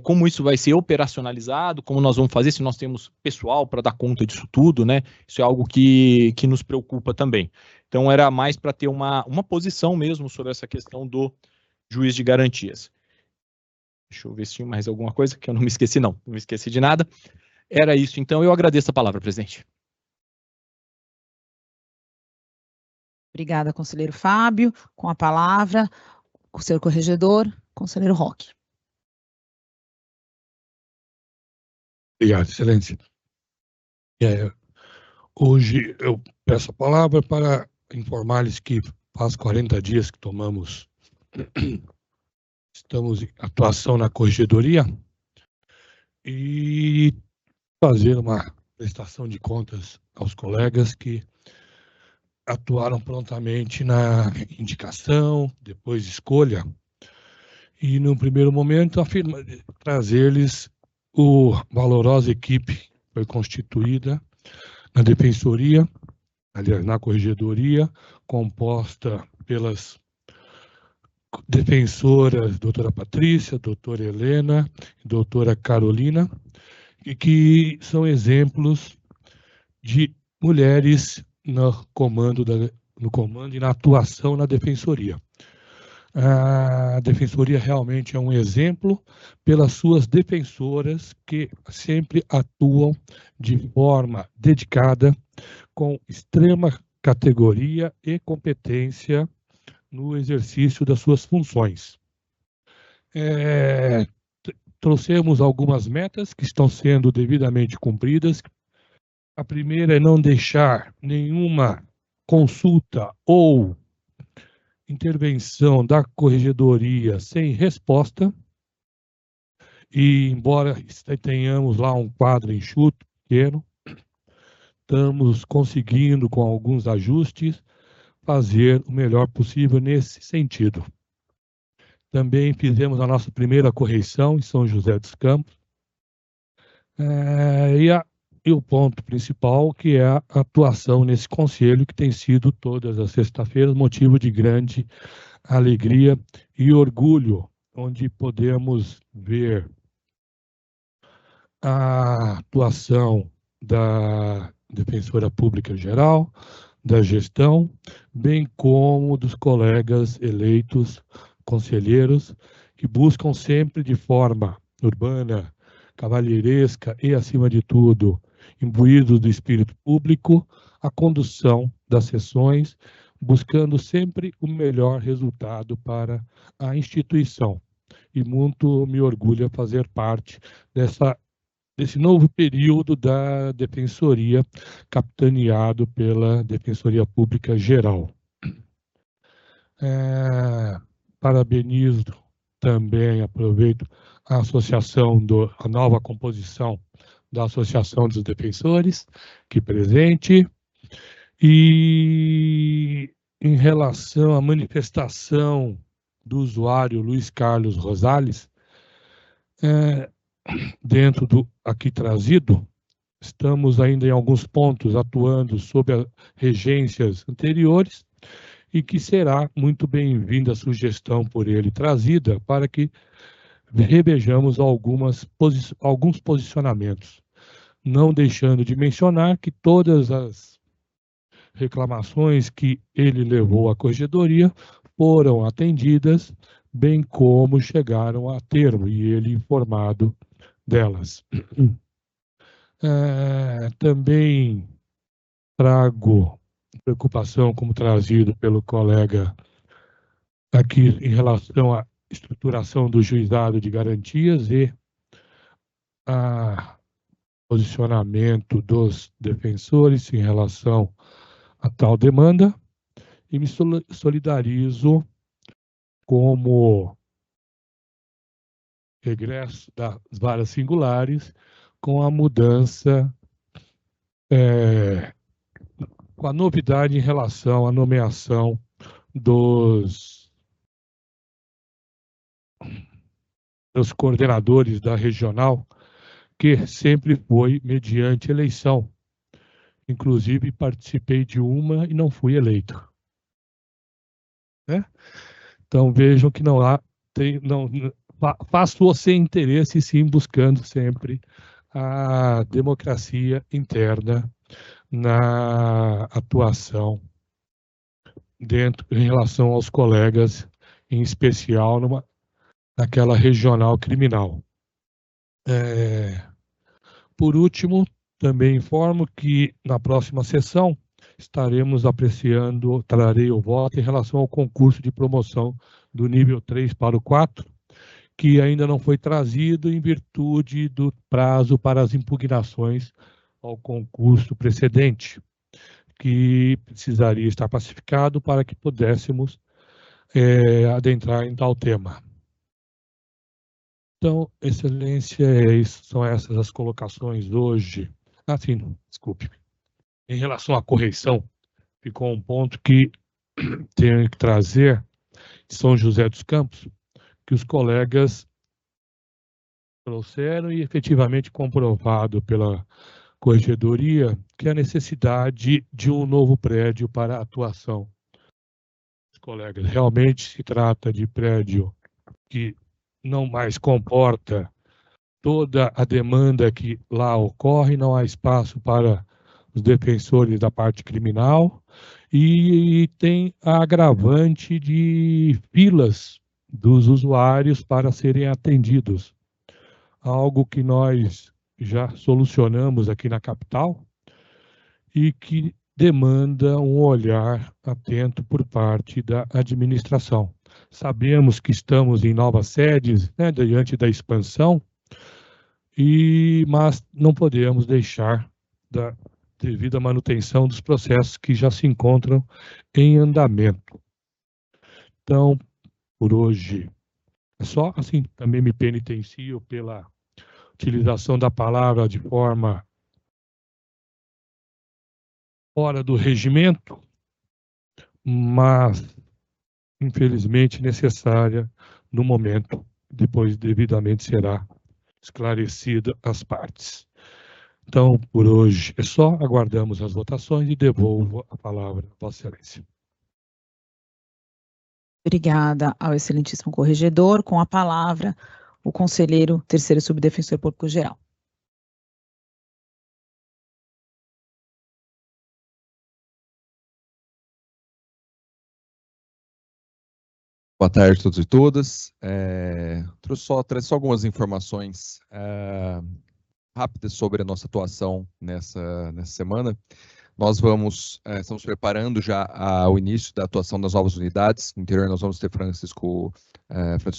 como isso vai ser operacionalizado, como nós vamos fazer, se nós temos pessoal para dar conta disso tudo, né? Isso é algo que nos preocupa também. Então, era mais para ter uma posição mesmo sobre essa questão do juiz de garantias. Deixa eu ver se tinha mais alguma coisa, que eu não me esqueci, não me esqueci de nada. Era isso, então, eu agradeço a palavra, presidente. Obrigada, conselheiro Fábio. Com a palavra, o senhor corregedor, conselheiro Roque. Obrigado, excelência. Hoje eu peço a palavra para informar-lhes que faz 40 dias que estamos em atuação na corregedoria e fazer uma prestação de contas aos colegas que atuaram prontamente na indicação, depois escolha, e no primeiro momento trazer-lhes a valorosa equipe que foi constituída na defensoria, aliás, na corregedoria, composta pelas defensoras doutora Patrícia, doutora Helena e doutora Carolina, e que são exemplos de mulheres no comando e na atuação na defensoria. A defensoria realmente é um exemplo pelas suas defensoras que sempre atuam de forma dedicada, com extrema categoria e competência no exercício das suas funções. Trouxemos algumas metas que estão sendo devidamente cumpridas. A primeira é não deixar nenhuma consulta ou intervenção da corregedoria sem resposta. E, embora tenhamos lá um quadro enxuto, pequeno, estamos conseguindo, com alguns ajustes, fazer o melhor possível nesse sentido. Também fizemos a nossa primeira correição em São José dos Campos. E o ponto principal, que é a atuação nesse conselho, que tem sido todas as sextas-feiras motivo de grande alegria e orgulho, onde podemos ver a atuação da Defensora Pública Geral, da gestão, bem como dos colegas eleitos, conselheiros, que buscam sempre de forma urbana, cavalheiresca e, acima de tudo, imbuídos do espírito público, a condução das sessões, buscando sempre o melhor resultado para a instituição. E muito me orgulha fazer parte desse novo período da Defensoria, capitaneado pela Defensoria Pública Geral. Parabenizo também, aproveito, a nova composição da Associação dos Defensores, que presente, e em relação à manifestação do usuário Luiz Carlos Rosales, dentro do aqui trazido, estamos ainda em alguns pontos atuando sob as regências anteriores e que será muito bem-vinda a sugestão por ele trazida para que revejamos alguns posicionamentos, não deixando de mencionar que todas as reclamações que ele levou à corregedoria foram atendidas, bem como chegaram a termo, e ele informado delas. Também trago preocupação, como trazido pelo colega aqui, em relação à estruturação do juizado de garantias e a posicionamento dos defensores em relação a tal demanda, e me solidarizo como regresso das varas singulares com a mudança, com a novidade em relação à nomeação dos coordenadores da regional, que sempre foi mediante eleição. Inclusive, participei de uma e não fui eleito. Então, vejam que faço sem interesse, sim, buscando sempre a democracia interna na atuação em relação aos colegas, em especial naquela regional criminal. Por último, também informo que na próxima sessão trarei o voto em relação ao concurso de promoção do nível 3 para o 4, que ainda não foi trazido em virtude do prazo para as impugnações ao concurso precedente, que precisaria estar pacificado para que pudéssemos adentrar em tal tema. Então, Excelência, são essas as colocações hoje. Sim, desculpe. Em relação à correição, ficou um ponto que tenho que trazer de São José dos Campos, que os colegas trouxeram e efetivamente comprovado pela corregedoria, que a necessidade de um novo prédio para a atuação. Os colegas, realmente se trata de prédio que não mais comporta toda a demanda que lá ocorre, não há espaço para os defensores da parte criminal e tem a agravante de filas dos usuários para serem atendidos. Algo que nós já solucionamos aqui na capital e que demanda um olhar atento por parte da administração. Sabemos que estamos em novas sedes, né, diante da expansão, mas não podemos deixar da devida manutenção dos processos que já se encontram em andamento. Então, por hoje, é só assim, também me penitencio pela utilização da palavra de forma fora do regimento, mas infelizmente necessária no momento, depois devidamente será esclarecida as partes. Então, por hoje é só, aguardamos as votações e devolvo a palavra a Vossa Excelência. Obrigada ao excelentíssimo corregedor. Com a palavra, o conselheiro terceiro subdefensor público-geral. Boa tarde a todos e todas. Trouxe só algumas informações rápidas sobre a nossa atuação nessa semana. Nós estamos preparando já o início da atuação das novas unidades. No interior nós vamos ter Francisco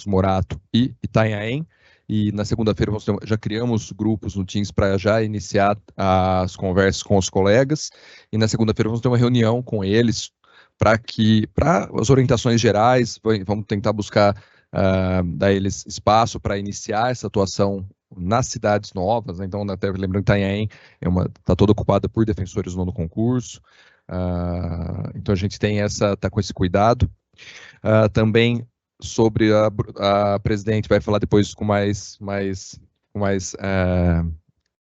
Morato e Itanhaém. E na segunda-feira já criamos grupos no Teams para já iniciar as conversas com os colegas. E na segunda-feira vamos ter uma reunião com eles para as orientações gerais, vamos tentar buscar dar a eles espaço para iniciar essa atuação nas cidades novas, né? Então, até lembrando que Itanhaém está toda ocupada por defensores no concurso, então a gente está com esse cuidado. Também sobre a presidente vai falar depois com mais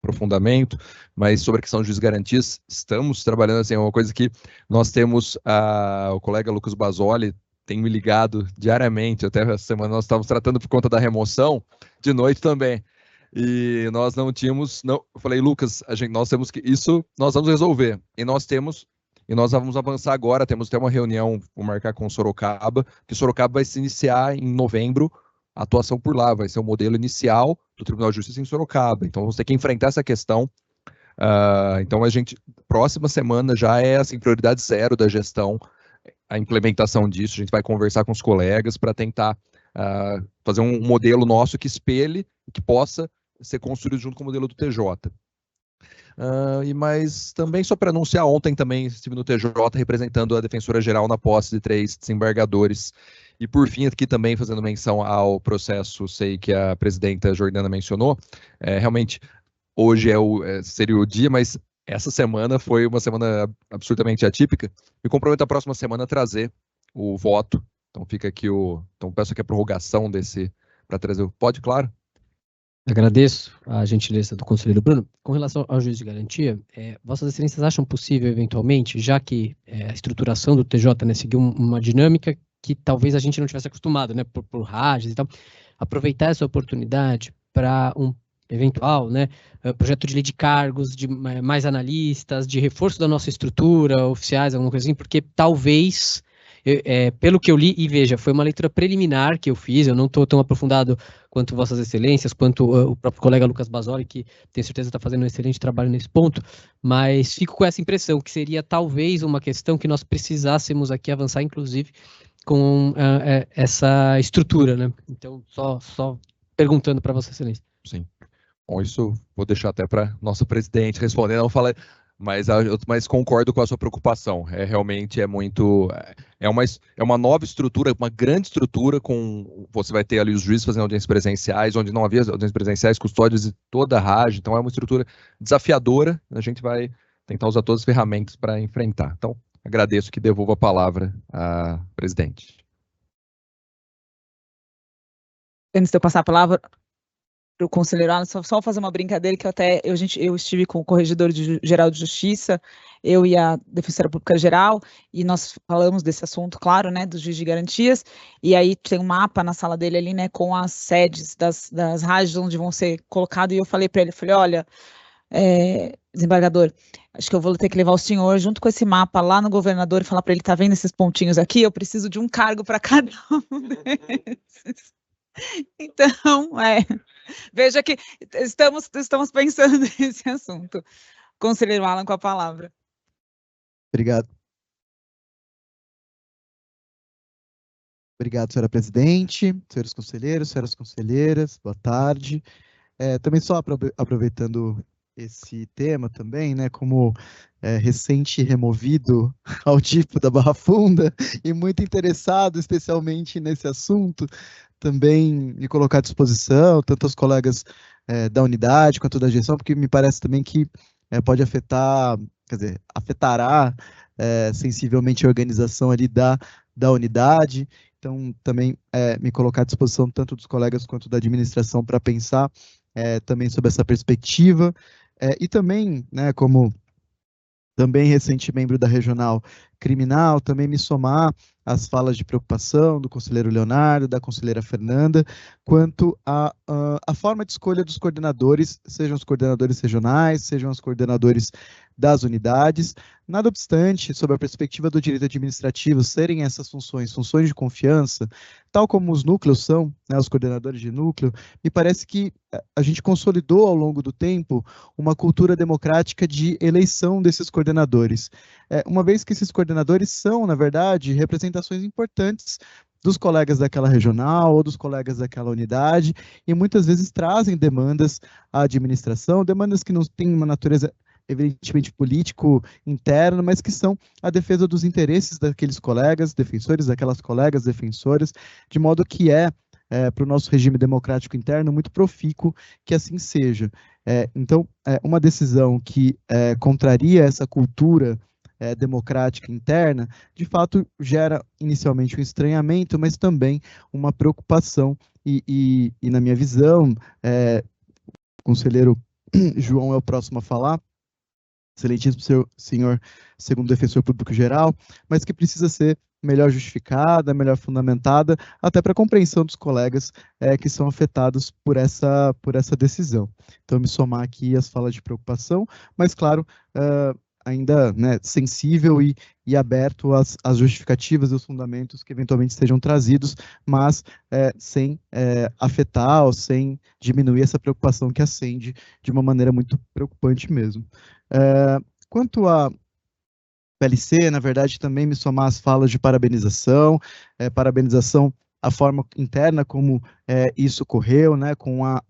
aprofundamento, mas sobre a questão de juiz garantias, estamos trabalhando assim, é uma coisa que nós temos, o colega Lucas Basoli tem me ligado diariamente, até essa semana nós estávamos tratando por conta da remoção, de noite também, e nós não tínhamos, eu falei, Lucas, nós temos que, isso nós vamos resolver, e nós vamos avançar agora, temos até uma reunião, vou marcar com Sorocaba, que Sorocaba vai se iniciar em novembro, a atuação por lá, vai ser o modelo inicial do Tribunal de Justiça em Sorocaba. Então, vamos ter que enfrentar essa questão. Então, próxima semana já é assim, prioridade zero da gestão, a implementação disso. A gente vai conversar com os colegas para tentar fazer um modelo nosso que espelhe, que possa ser construído junto com o modelo do TJ. Mas também, só para anunciar, ontem também estive no TJ representando a Defensora Geral na posse de 3 desembargadores. E por fim, aqui também fazendo menção ao processo, sei que a presidenta Jordana mencionou, realmente hoje seria o dia, mas essa semana foi uma semana absurdamente atípica. Me comprometo a próxima semana a trazer o voto, então fica aqui então peço aqui a prorrogação para trazer Pode, claro. Agradeço a gentileza do conselheiro Bruno. Com relação ao juiz de garantia, Vossas Excelências acham possível, eventualmente, já que a estruturação do TJ seguiu uma dinâmica que talvez a gente não tivesse acostumado, né, por rádios e tal, aproveitar essa oportunidade para um eventual, né, projeto de lei de cargos, de mais analistas, de reforço da nossa estrutura, oficiais, alguma coisa assim, porque talvez, pelo que eu li, e veja, foi uma leitura preliminar que eu fiz, eu não estou tão aprofundado quanto Vossas Excelências, quanto o próprio colega Lucas Basoli, que tenho certeza está fazendo um excelente trabalho nesse ponto, mas fico com essa impressão, que seria talvez uma questão que nós precisássemos aqui avançar, inclusive, com essa estrutura, né? Então, só perguntando para Vossa Excelência. Sim. Bom, isso vou deixar até para nossa presidente responder, não falei, mas concordo com a sua preocupação. Realmente muito, é uma nova estrutura, uma grande estrutura, você vai ter ali os juízes fazendo audiências presenciais, onde não havia audiências presenciais, custódios e toda a rádio, então é uma estrutura desafiadora, a gente vai tentar usar todas as ferramentas para enfrentar. Então, agradeço que devolvo a palavra à presidente. Antes de eu passar a palavra para o conselheiro Alan, só fazer uma brincadeira que eu estive com o Corregedor Geral de Justiça, eu e a Defensora Pública Geral, e nós falamos desse assunto, claro, né, do juiz de garantias, e aí tem um mapa na sala dele ali, né, com as sedes das rádios onde vão ser colocadas, e eu falei para ele, olha, desembargador, acho que eu vou ter que levar o senhor junto com esse mapa lá no governador e falar para ele, tá vendo esses pontinhos aqui? Eu preciso de um cargo para cada um desses. Então, veja que estamos pensando nesse assunto. Conselheiro Alan, com a palavra. Obrigado. Obrigado, senhora presidente, senhores conselheiros, senhoras conselheiras, boa tarde. Também só aproveitando esse tema também, né, como recente removido ao tipo da Barra Funda e muito interessado especialmente nesse assunto, também me colocar à disposição, tanto aos colegas da unidade quanto da gestão, porque me parece também que pode afetar, quer dizer, afetará sensivelmente a organização ali da unidade, então também me colocar à disposição tanto dos colegas quanto da administração para pensar também sobre essa perspectiva, e também, né, como também recente membro da Regional Criminal, também me somar às falas de preocupação do conselheiro Leonardo, da conselheira Fernanda, quanto à forma de escolha dos coordenadores, sejam os coordenadores regionais, sejam os coordenadores das unidades. Nada obstante, sob a perspectiva do direito administrativo, serem essas funções de confiança, tal como os núcleos são, né, os coordenadores de núcleo, me parece que a gente consolidou ao longo do tempo uma cultura democrática de eleição desses coordenadores. Uma vez que esses coordenadores são, na verdade, representações importantes dos colegas daquela regional ou dos colegas daquela unidade, e muitas vezes trazem demandas à administração, demandas que não têm uma natureza evidentemente político interno, mas que são a defesa dos interesses daqueles colegas, defensores daquelas colegas defensoras, de modo que para o nosso regime democrático interno muito profícuo que assim seja. Então, uma decisão que contraria essa cultura democrática interna, de fato gera inicialmente um estranhamento, mas também uma preocupação, e na minha visão, o conselheiro João é o próximo a falar, excelentíssimo senhor segundo defensor público geral, mas que precisa ser melhor justificada, melhor fundamentada, até para a compreensão dos colegas que são afetados por essa decisão. Então, me somar aqui as falas de preocupação, mas, claro, ainda, né, sensível e aberto às justificativas e os fundamentos que eventualmente sejam trazidos, mas sem afetar ou sem diminuir essa preocupação que acende de uma maneira muito preocupante mesmo. Quanto a PLC, na verdade, também me somar as falas de parabenização à forma interna como isso ocorreu, né, com a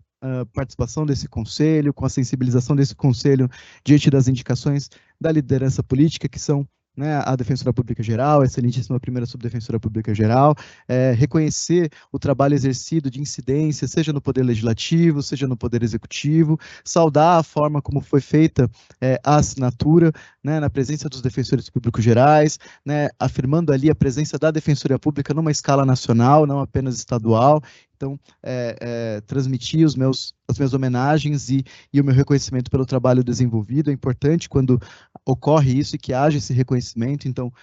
participação desse conselho, com a sensibilização desse conselho diante das indicações da liderança política, que são, né, a Defensora Pública Geral, a excelentíssima primeira Subdefensora Pública Geral, reconhecer o trabalho exercido de incidência, seja no Poder Legislativo, seja no Poder Executivo, saudar a forma como foi feita a assinatura, né, na presença dos defensores públicos gerais, né, afirmando ali a presença da Defensoria Pública numa escala nacional, não apenas estadual. Então, transmitir as minhas homenagens e o meu reconhecimento pelo trabalho desenvolvido. É importante quando ocorre isso e que haja esse reconhecimento. Então,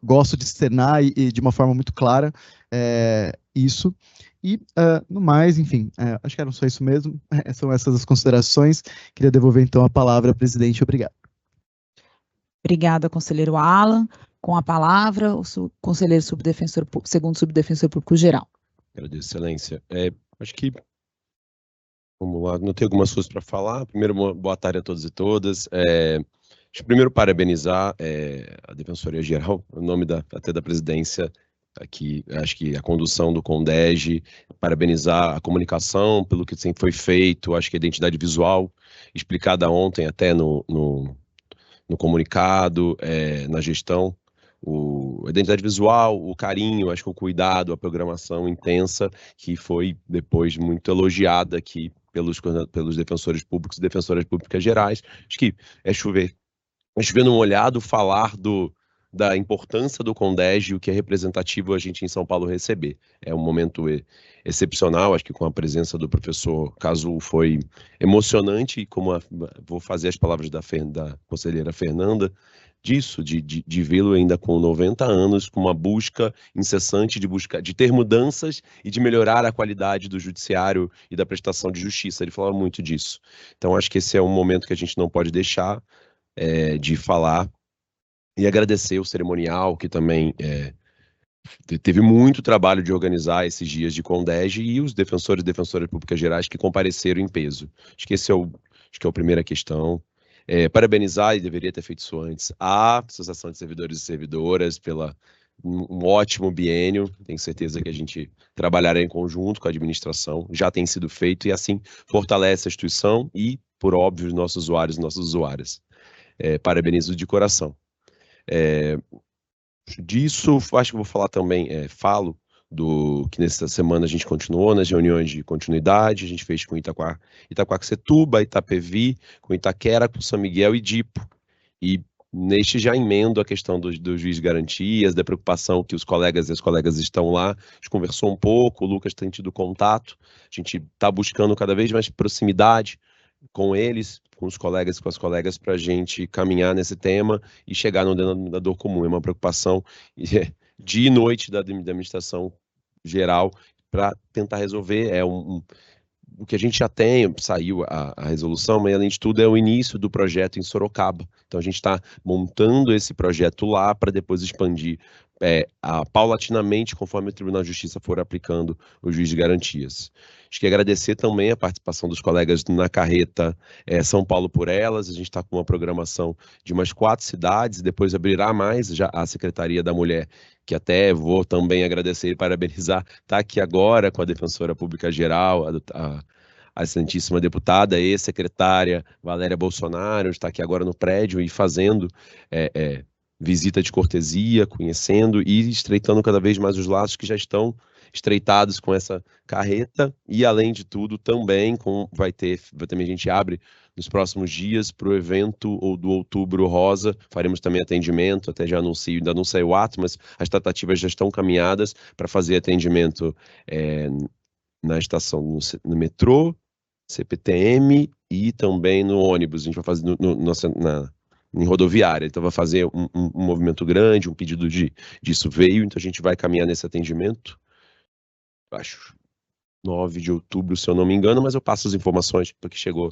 gosto de externar e de uma forma muito clara isso. E, no mais, enfim, acho que era só isso mesmo. São essas as considerações. Queria devolver, então, a palavra ao presidente. Obrigado. Obrigada, conselheiro Alan. Com a palavra, o conselheiro subdefensor, segundo subdefensor público geral. Agradeço, excelência. Acho que, vamos lá, não tenho algumas coisas para falar. Primeiro, boa tarde a todos e todas. Acho que primeiro parabenizar a Defensoria Geral, em nome até da presidência, aqui, acho que a condução do CONDEG, parabenizar a comunicação pelo que sempre foi feito, acho que a identidade visual, explicada ontem até no comunicado, na gestão, a identidade visual, o carinho, acho que o cuidado, a programação intensa, que foi depois muito elogiada aqui pelos defensores públicos e defensoras públicas gerais. Acho que é chover no molhado falar da importância do CONDEG, o que é representativo a gente em São Paulo receber. É um momento excepcional, acho que com a presença do professor Cazu foi emocionante, e como vou fazer as palavras da conselheira Fernanda, disso, de vê-lo ainda com 90 anos, com uma busca incessante de ter mudanças e de melhorar a qualidade do judiciário e da prestação de justiça. Ele falava muito disso. Então, acho que esse é um momento que a gente não pode deixar de falar e agradecer o cerimonial, que também teve muito trabalho de organizar esses dias de CONDEG, e os defensores e defensoras públicas gerais que compareceram em peso. Acho que esse é a primeira questão. Parabenizar, e deveria ter feito isso antes, a Associação de Servidores e Servidoras pela um ótimo biênio. Tenho certeza que a gente trabalhará em conjunto com a administração, já tem sido feito, e assim fortalece a instituição e, por óbvio, os nossos usuários e nossas usuárias. Parabenizo de coração. Disso, acho que vou falar também, que nessa semana a gente continuou nas reuniões de continuidade, a gente fez com Itaquaquecetuba, Itapevi, com Itaquera, com São Miguel e Dipo. E neste já emendo a questão do juiz de garantias, da preocupação que os colegas e as colegas estão lá. A gente conversou um pouco, o Lucas tem tido contato, a gente está buscando cada vez mais proximidade com eles, com os colegas e com as colegas, para a gente caminhar nesse tema e chegar no denominador comum. É uma preocupação dia e noite da administração geral para tentar resolver. O que a gente já tem, saiu a resolução, mas além de tudo é o início do projeto em Sorocaba. Então a gente está montando esse projeto lá para depois expandir paulatinamente, conforme o Tribunal de Justiça for aplicando o juiz de garantias. Acho que agradecer também a participação dos colegas na carreta São Paulo por Elas. A gente está com uma programação de umas 4 cidades, depois abrirá mais já a Secretaria da Mulher, que até vou também agradecer e parabenizar, está aqui agora com a Defensora Pública Geral, a excelentíssima deputada e secretária Valéria Bolsonaro, está aqui agora no prédio e fazendo visita de cortesia, conhecendo e estreitando cada vez mais os laços que já estão estreitados com essa carreta. E além de tudo também também a gente abre nos próximos dias para o evento do Outubro Rosa, faremos também atendimento, até já anuncio, ainda não saiu o ato, mas as tratativas já estão caminhadas para fazer atendimento na estação, no metrô, CPTM e também no ônibus. A gente vai fazer em rodoviária, então vai fazer um movimento grande, um pedido disso veio, então a gente vai caminhar nesse atendimento, acho 9 de outubro, se eu não me engano, mas eu passo as informações porque chegou.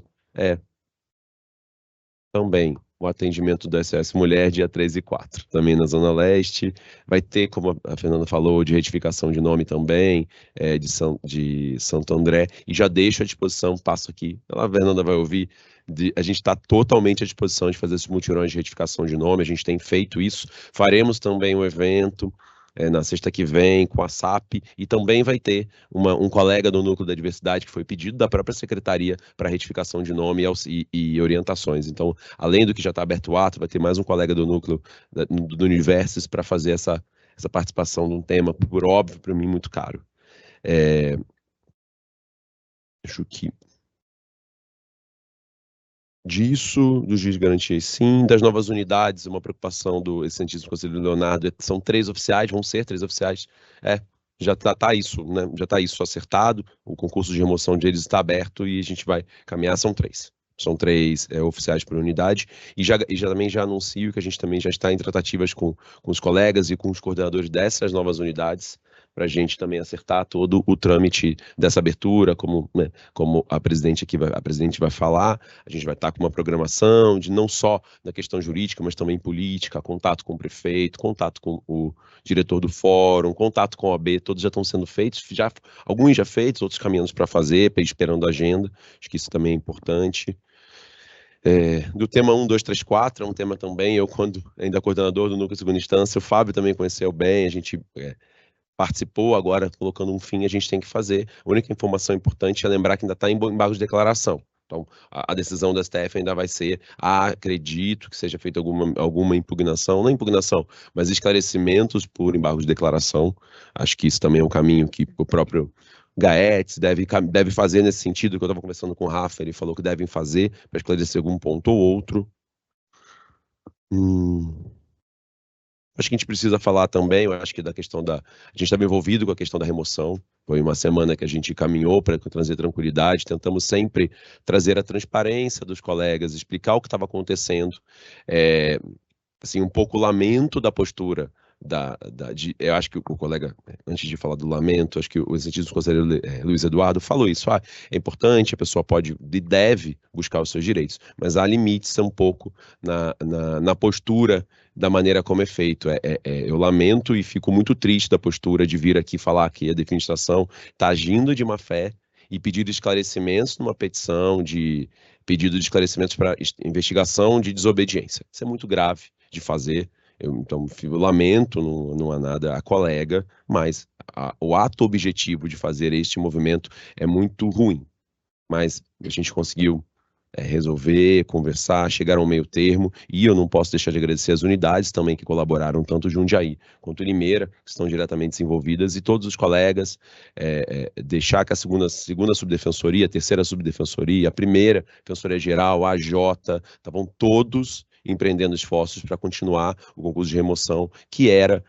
Também o atendimento do SOS Mulher, dia 3 e 4, também na Zona Leste. Vai ter, como a Fernanda falou, de retificação de nome também, de Santo André, e já deixo à disposição, passo aqui, a Fernanda vai ouvir, a gente está totalmente à disposição de fazer esses mutirões de retificação de nome, a gente tem feito isso, faremos também um evento na sexta que vem com a SAP, e também vai ter um colega do Núcleo da Diversidade que foi pedido da própria Secretaria para retificação de nome e orientações. Então, além do que já está aberto o ato, vai ter mais um colega do Núcleo do Universos para fazer essa participação de um tema, por óbvio, para mim, muito caro. Acho que disso, do juiz de garantias, sim, das novas unidades, uma preocupação do excelentíssimo conselheiro Leonardo, são 3 oficiais, vão ser 3 oficiais, já tá isso, né, já está isso acertado, o concurso de remoção deles está aberto e a gente vai caminhar, são 3. São 3 oficiais por unidade, e também já anuncio que a gente também já está em tratativas com os colegas e com os coordenadores dessas novas unidades, para a gente também acertar todo o trâmite dessa abertura, como a presidente vai falar, a gente vai estar com uma programação de não só na questão jurídica, mas também política, contato com o prefeito, contato com o diretor do fórum, contato com a OAB, todos já estão sendo feitos, alguns já feitos, outros caminhando para fazer, esperando a agenda, acho que isso também é importante. Do tema 1, 2, 3, 4, é um tema também, eu quando ainda coordenador do Núcleo de Segunda Instância, o Fábio também conheceu bem, a gente participou, agora colocando um fim, a gente tem que fazer. A única informação importante é lembrar que ainda está em embargo de declaração. Então, a decisão do STF ainda vai ser, acredito que seja feita alguma impugnação, não impugnação, mas esclarecimentos por embargo de declaração. Acho que isso também é um caminho que o próprio Gaetes deve fazer nesse sentido, que eu estava conversando com o Rafa, ele falou que devem fazer para esclarecer algum ponto ou outro. Acho que a gente precisa falar também, eu acho que da questão a gente estava envolvido com a questão da remoção, foi uma semana que a gente caminhou para trazer tranquilidade, tentamos sempre trazer a transparência dos colegas, explicar o que estava acontecendo, assim, um pouco lamento da postura, eu acho que o colega, antes de falar do lamento, acho que o excelentíssimo conselheiro Luiz Eduardo falou isso, é importante, a pessoa pode e deve buscar os seus direitos, mas há limites um pouco na postura, da maneira como é feito. Eu lamento e fico muito triste da postura de vir aqui falar que a defenestração está agindo de má fé e pedir esclarecimentos numa petição, pedido de esclarecimentos para investigação de desobediência. Isso é muito grave de fazer. Então, lamento, não há nada a colega, mas o ato objetivo de fazer este movimento é muito ruim. Mas a gente conseguiu resolver, conversar, chegar a um meio termo, e eu não posso deixar de agradecer as unidades também que colaboraram, tanto Jundiaí quanto Limeira, que estão diretamente envolvidas, e todos os colegas, deixar que a segunda subdefensoria, a terceira subdefensoria, a primeira defensoria geral, a AJ, estavam todos empreendendo esforços para continuar o concurso de remoção, que era,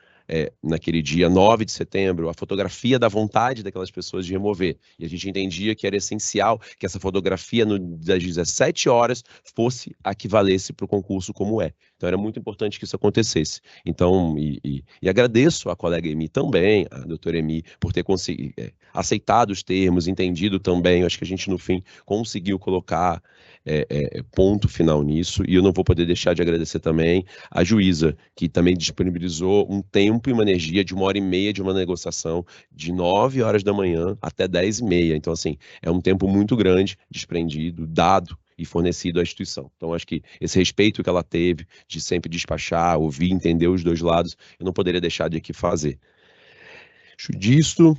naquele dia 9 de setembro, a fotografia da vontade daquelas pessoas de remover. E a gente entendia que era essencial que essa fotografia das 17 horas fosse a que valesse para o concurso como é. Então era muito importante que isso acontecesse. Então, e agradeço à colega Emi também, a doutora Emi, por ter aceitado os termos, entendido também. Eu acho que a gente, no fim, conseguiu colocar ponto final nisso, e eu não vou poder deixar de agradecer também a juíza, que também disponibilizou um tempo e uma energia de 1h30 de uma negociação de 9 horas da manhã até 10h30. Então, assim, é um tempo muito grande, desprendido, dado e fornecido à instituição. Então, acho que esse respeito que ela teve de sempre despachar, ouvir, entender os dois lados, eu não poderia deixar de aqui fazer. Acho disso.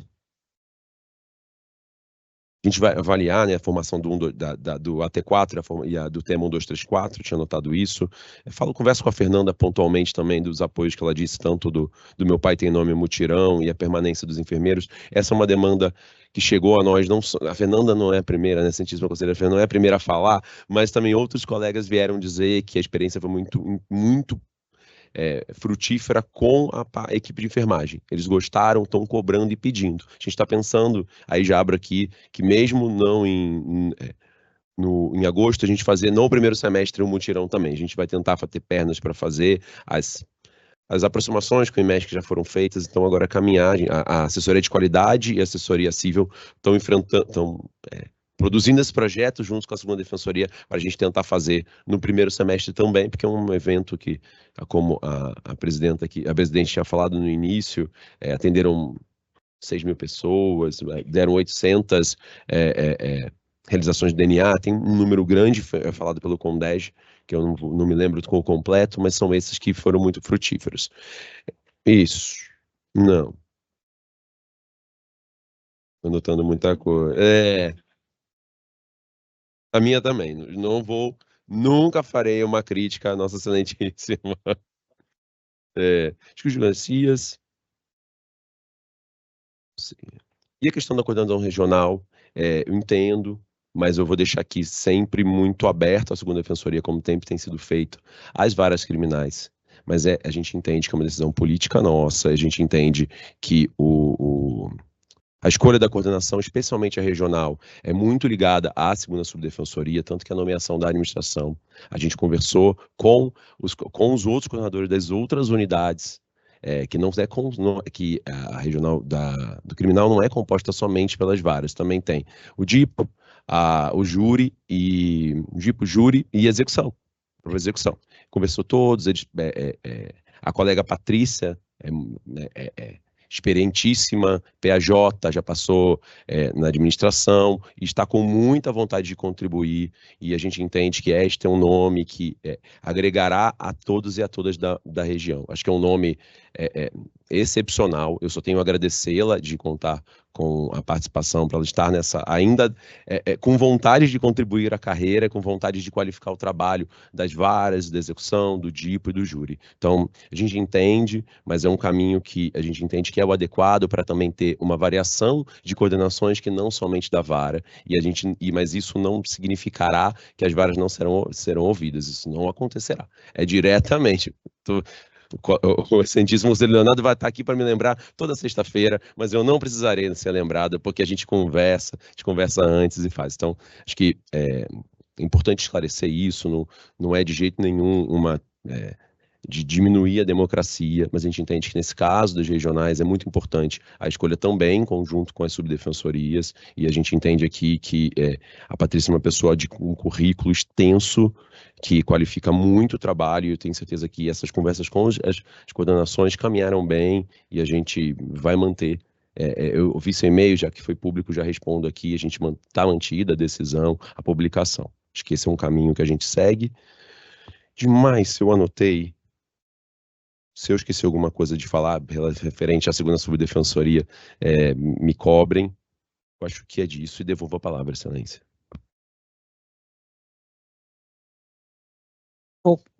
A gente vai avaliar, né, a formação do AT4 e a do tema 1, 2, 3, 4, tinha notado isso. Converso com a Fernanda pontualmente também dos apoios que ela disse, tanto do Meu Pai Tem Nome Mutirão e a permanência dos enfermeiros. Essa é uma demanda que chegou a nós, a Fernanda não é a primeira, né, cientista conselheira, a Fernanda não é a primeira a falar, mas também outros colegas vieram dizer que a experiência foi muito frutífera com a equipe de enfermagem. Eles gostaram, estão cobrando e pedindo. A gente está pensando, aí já abro aqui, que mesmo não em agosto, a gente fazer no primeiro semestre um mutirão também. A gente vai tentar ter pernas para fazer as aproximações com o IMESC que já foram feitas, então agora a assessoria de qualidade e a assessoria civil estão produzindo esse projeto junto com a segunda defensoria para a gente tentar fazer no primeiro semestre também, porque é um evento que, como a presidente tinha falado no início, atenderam 6.000 pessoas, deram 800 realizações de DNA, tem um número grande falado pelo CONDEG, que eu não me lembro do completo, mas são esses que foram muito frutíferos. Isso. Não. Estou notando muita coisa. A minha também. Nunca farei uma crítica à nossa excelentíssima. Acho que os Garcias. E a questão da coordenação regional, eu entendo, mas eu vou deixar aqui sempre muito aberto a segunda defensoria, como sempre tem sido feito, às varas criminais. Mas a gente entende que é uma decisão política nossa, a gente entende que A escolha da coordenação, especialmente a regional, é muito ligada à segunda subdefensoria, tanto que a nomeação da administração, a gente conversou com os outros coordenadores das outras unidades, que que a regional do criminal não é composta somente pelas varas, também tem o DIPO, o júri e execução, prova execução. Conversou todos, a colega Patrícia experientíssima, PAJ, já passou na administração, e está com muita vontade de contribuir, e a gente entende que este é um nome que agregará a todos e a todas da região. Acho que é um nome excepcional, eu só tenho a agradecê-la de contar com a participação, para ela estar nessa, ainda com vontade de contribuir à carreira, com vontade de qualificar o trabalho das varas, da execução, do DIPO e do júri. Então, a gente entende, mas é um caminho que a gente entende que é o adequado para também ter uma variação de coordenações que não somente da vara, mas isso não significará que as varas não serão ouvidas, isso não acontecerá. É diretamente. O excelentíssimo Conselheiro Leonardo vai estar aqui para me lembrar toda sexta-feira, mas eu não precisarei ser lembrado, porque a gente conversa antes e faz. Então, acho que é importante esclarecer isso, não é de jeito nenhum de diminuir a democracia, mas a gente entende que nesse caso das regionais é muito importante a escolha também em conjunto com as subdefensorias, e a gente entende aqui que a Patrícia é uma pessoa de um currículo extenso, que qualifica muito o trabalho, e eu tenho certeza que essas conversas com as coordenações caminharam bem, e a gente vai manter. Eu ouvi seu e-mail, já que foi público, já respondo aqui, a gente está mantida a decisão, a publicação. Acho que esse é um caminho que a gente segue. Demais, se eu anotei, se eu esqueci alguma coisa de falar referente à segunda subdefensoria, me cobrem. Eu acho que é disso, e devolvo a palavra, excelência.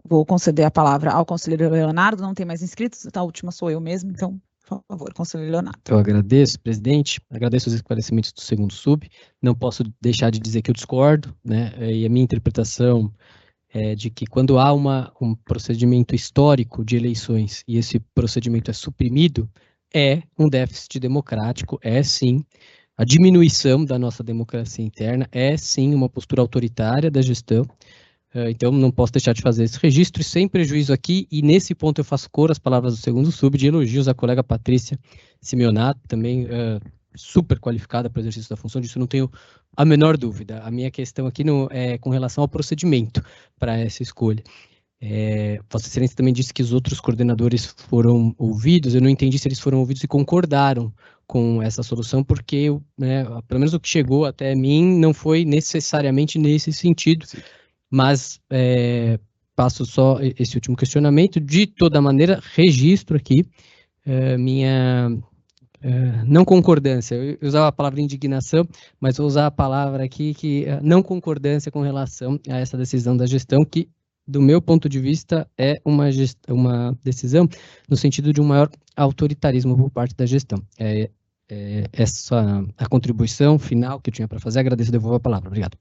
Vou conceder a palavra ao conselheiro Leonardo, não tem mais inscritos, a última sou eu mesmo, então, por favor, conselheiro Leonardo. Eu agradeço, presidente, agradeço os esclarecimentos do segundo sub, não posso deixar de dizer que eu discordo, né, e a minha interpretação é de que quando há um procedimento histórico de eleições e esse procedimento é suprimido, é um déficit democrático, é sim a diminuição da nossa democracia interna, é sim uma postura autoritária da gestão. Então, não posso deixar de fazer esse registro, sem prejuízo aqui, e nesse ponto eu faço coro às palavras do segundo sub, de elogios à colega Patrícia Simeonato, também super qualificada para o exercício da função, disso não tenho a menor dúvida. A minha questão aqui é com relação ao procedimento para essa escolha. Vossa Excelência também disse que os outros coordenadores foram ouvidos, eu não entendi se eles foram ouvidos e concordaram com essa solução, porque pelo menos o que chegou até mim não foi necessariamente nesse sentido. Sim. Mas passo só esse último questionamento. De toda maneira, registro aqui minha não concordância. Eu usava a palavra indignação, mas vou usar a palavra aqui que não concordância com relação a essa decisão da gestão, que, do meu ponto de vista, é uma decisão no sentido de um maior autoritarismo por parte da gestão. Essa a contribuição final que eu tinha para fazer. Agradeço e devolvo a palavra. Obrigado.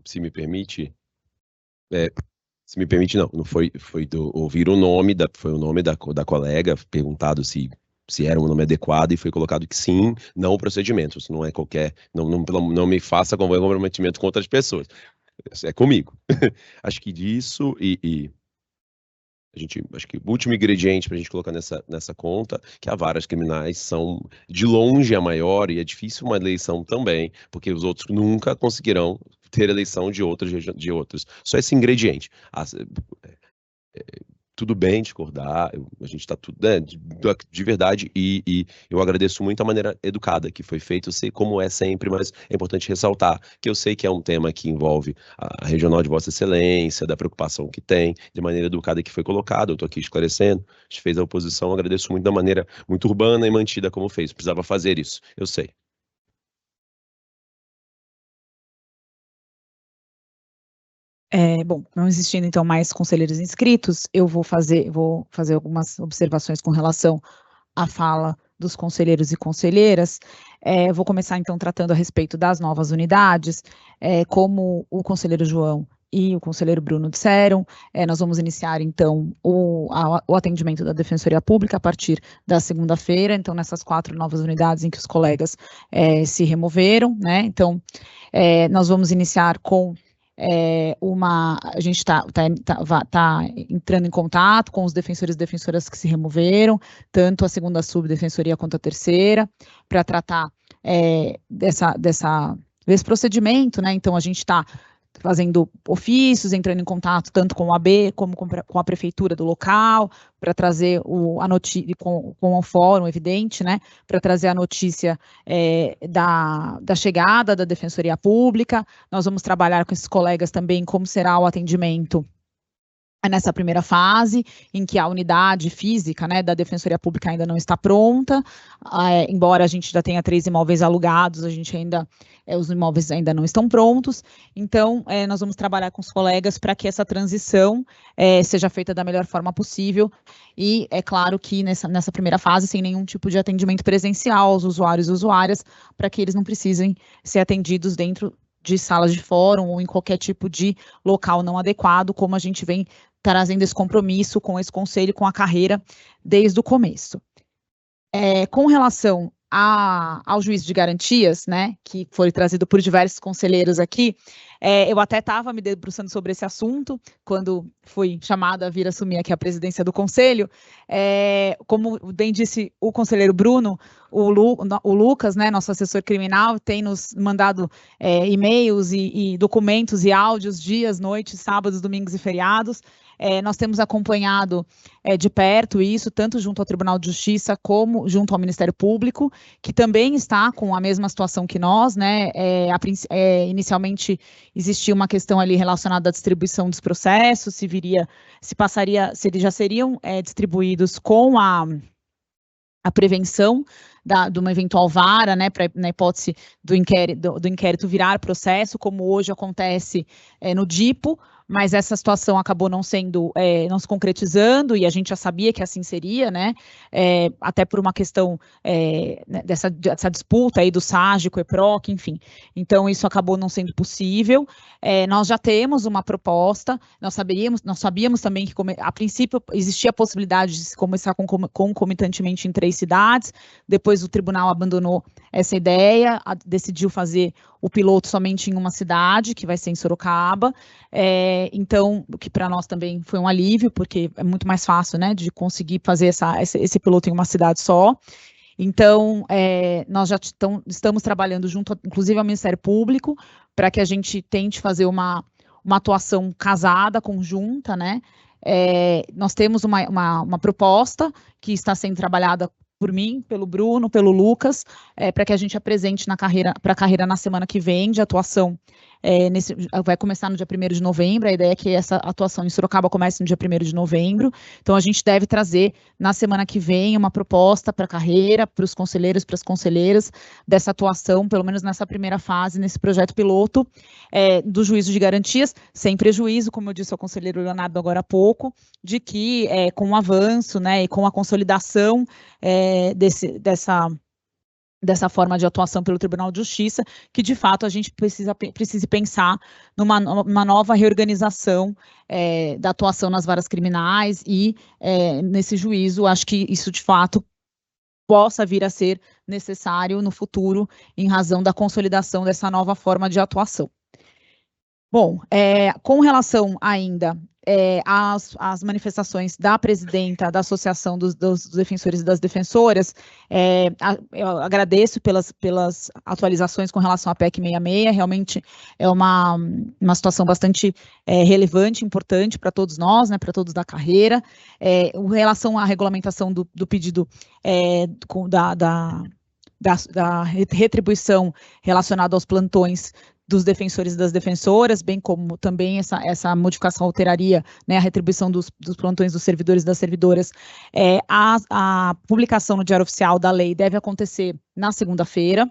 Se me permite... se me permite, não foi ouvir o nome, foi o nome da colega, perguntado se era um nome adequado, e foi colocado que sim, não o procedimento, isso não é qualquer, não me faça comprometimento com outras pessoas, é comigo. Acho que disso, acho que o último ingrediente para a gente colocar nessa conta, que as varas criminais são de longe a maior, e é difícil uma eleição também, porque os outros nunca conseguirão ter eleição de outros. Só esse ingrediente. Tudo bem discordar, a gente está tudo de verdade, e eu agradeço muito a maneira educada que foi feita. Eu sei como é sempre, mas é importante ressaltar que eu sei que é um tema que envolve a regional de Vossa Excelência, da preocupação que tem, de maneira educada que foi colocada. Eu estou aqui esclarecendo, a gente fez a oposição, agradeço muito da maneira muito urbana e mantida como fez. Precisava fazer isso, eu sei. Bom, não existindo então mais conselheiros inscritos, eu vou fazer algumas observações com relação à fala dos conselheiros e conselheiras. Vou começar então tratando a respeito das novas unidades. Como o conselheiro João e o conselheiro Bruno disseram, nós vamos iniciar, então, o atendimento da Defensoria Pública a partir da segunda-feira, então, nessas 4 novas unidades em que os colegas se removeram, né? Então, nós vamos iniciar com a gente está entrando em contato com os defensores e defensoras que se removeram, tanto a segunda subdefensoria quanto a terceira, para tratar desse procedimento, né? Então, a gente está fazendo ofícios, entrando em contato tanto com o AB como com a prefeitura do local, para trazer a notícia, com o fórum, evidente, né, para trazer a notícia da chegada da Defensoria Pública. Nós vamos trabalhar com esses colegas também como será o atendimento nessa primeira fase, em que a unidade física, né, da Defensoria Pública ainda não está pronta, embora a gente já tenha 3 imóveis alugados, a gente ainda, os imóveis ainda não estão prontos, então nós vamos trabalhar com os colegas para que essa transição seja feita da melhor forma possível, e é claro que nessa primeira fase, sem nenhum tipo de atendimento presencial aos usuários e usuárias, para que eles não precisem ser atendidos dentro de salas de fórum ou em qualquer tipo de local não adequado, como a gente vem trazendo esse compromisso com esse conselho, com a carreira, desde o começo. Com relação ao juízo de garantias, né, que foi trazido por diversos conselheiros aqui, eu até estava me debruçando sobre esse assunto, quando fui chamada a vir assumir aqui a presidência do conselho, como bem disse o conselheiro Bruno, o Lucas, né, nosso assessor criminal, tem nos mandado e-mails e documentos e áudios, dias, noites, sábados, domingos e feriados. Nós temos acompanhado de perto isso, tanto junto ao Tribunal de Justiça como junto ao Ministério Público, que também está com a mesma situação que nós, né? Inicialmente existia uma questão ali relacionada à distribuição dos processos, se eles já seriam distribuídos com a prevenção de uma eventual vara, né, na hipótese do inquérito virar processo, como hoje acontece no DIPO, mas essa situação acabou não se concretizando, e a gente já sabia que assim seria, né, até por uma questão dessa disputa aí do SAGE com o EPROC, enfim, então isso acabou não sendo possível. Nós já temos uma proposta, nós sabíamos também que, a princípio, existia a possibilidade de se começar concomitantemente em 3 cidades, depois o tribunal abandonou essa ideia, decidiu fazer o piloto somente em uma cidade, que vai ser em Sorocaba, então, o que para nós também foi um alívio, porque é muito mais fácil, né, de conseguir fazer esse piloto em uma cidade só. Então, nós já estamos trabalhando junto, inclusive, ao Ministério Público, para que a gente tente fazer uma atuação casada, conjunta, né? Nós temos uma proposta que está sendo trabalhada por mim, pelo Bruno, pelo Lucas, para que a gente apresente para a carreira na semana que vem de atuação. Vai começar no dia 1º de novembro, a ideia é que essa atuação em Sorocaba comece no dia 1º de novembro, então a gente deve trazer na semana que vem uma proposta para a carreira, para os conselheiros, para as conselheiras, dessa atuação, pelo menos nessa primeira fase, nesse projeto piloto, do juízo de garantias, sem prejuízo, como eu disse ao conselheiro Leonardo agora há pouco, de que com o avanço, né, e com a consolidação dessa forma de atuação pelo Tribunal de Justiça, que de fato a gente precise pensar numa nova reorganização da atuação nas varas criminais e nesse juízo, acho que isso de fato possa vir a ser necessário no futuro, em razão da consolidação dessa nova forma de atuação. Bom, com relação ainda às manifestações da presidenta da Associação dos Defensores e das Defensoras, eu agradeço pelas atualizações com relação à PEC 66, realmente é uma situação bastante relevante, importante para todos nós, né, para todos da carreira. Em relação à regulamentação do pedido da retribuição relacionada aos plantões dos defensores e das defensoras, bem como também essa modificação alteraria, né, a retribuição dos plantões dos servidores e das servidoras. A publicação no Diário Oficial da lei deve acontecer na segunda-feira.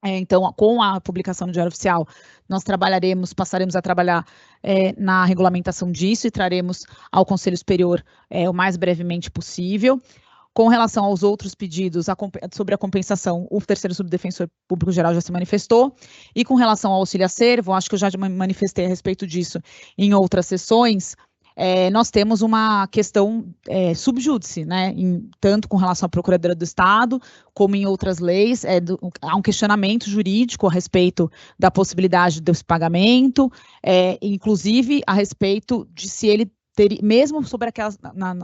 Então, com a publicação no Diário Oficial, nós passaremos a trabalhar na regulamentação disso e traremos ao Conselho Superior o mais brevemente possível. Com relação aos outros pedidos sobre a compensação, o terceiro subdefensor público geral já se manifestou, e com relação ao auxílio acervo, acho que eu já me manifestei a respeito disso em outras sessões. Nós temos uma questão subjúdice, né, tanto com relação à Procuradoria do Estado, como em outras leis, há um questionamento jurídico a respeito da possibilidade desse pagamento, inclusive a respeito de se ele teria, mesmo sobre aquelas,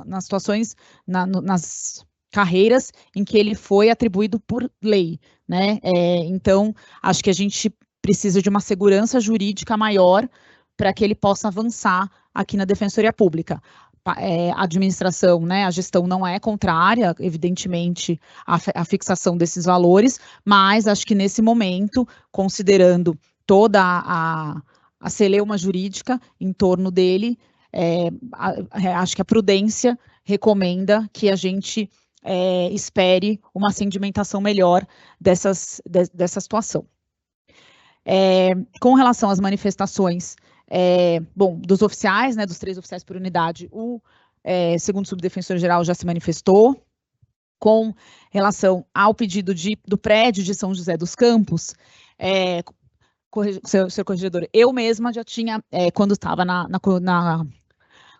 nas situações, nas carreiras em que ele foi atribuído por lei, né, então, acho que a gente precisa de uma segurança jurídica maior para que ele possa avançar aqui na Defensoria Pública. A administração, né, a gestão não é contrária, evidentemente, à fixação desses valores, mas acho que nesse momento, considerando toda a celeuma jurídica em torno dele, acho que a prudência recomenda que a gente espere uma sedimentação melhor dessa situação. Com relação às manifestações, dos oficiais, né, dos 3 oficiais por unidade, o segundo subdefensor-geral já se manifestou. Com relação ao pedido do prédio de São José dos Campos, senhor corregedor, eu mesma já tinha, quando estava na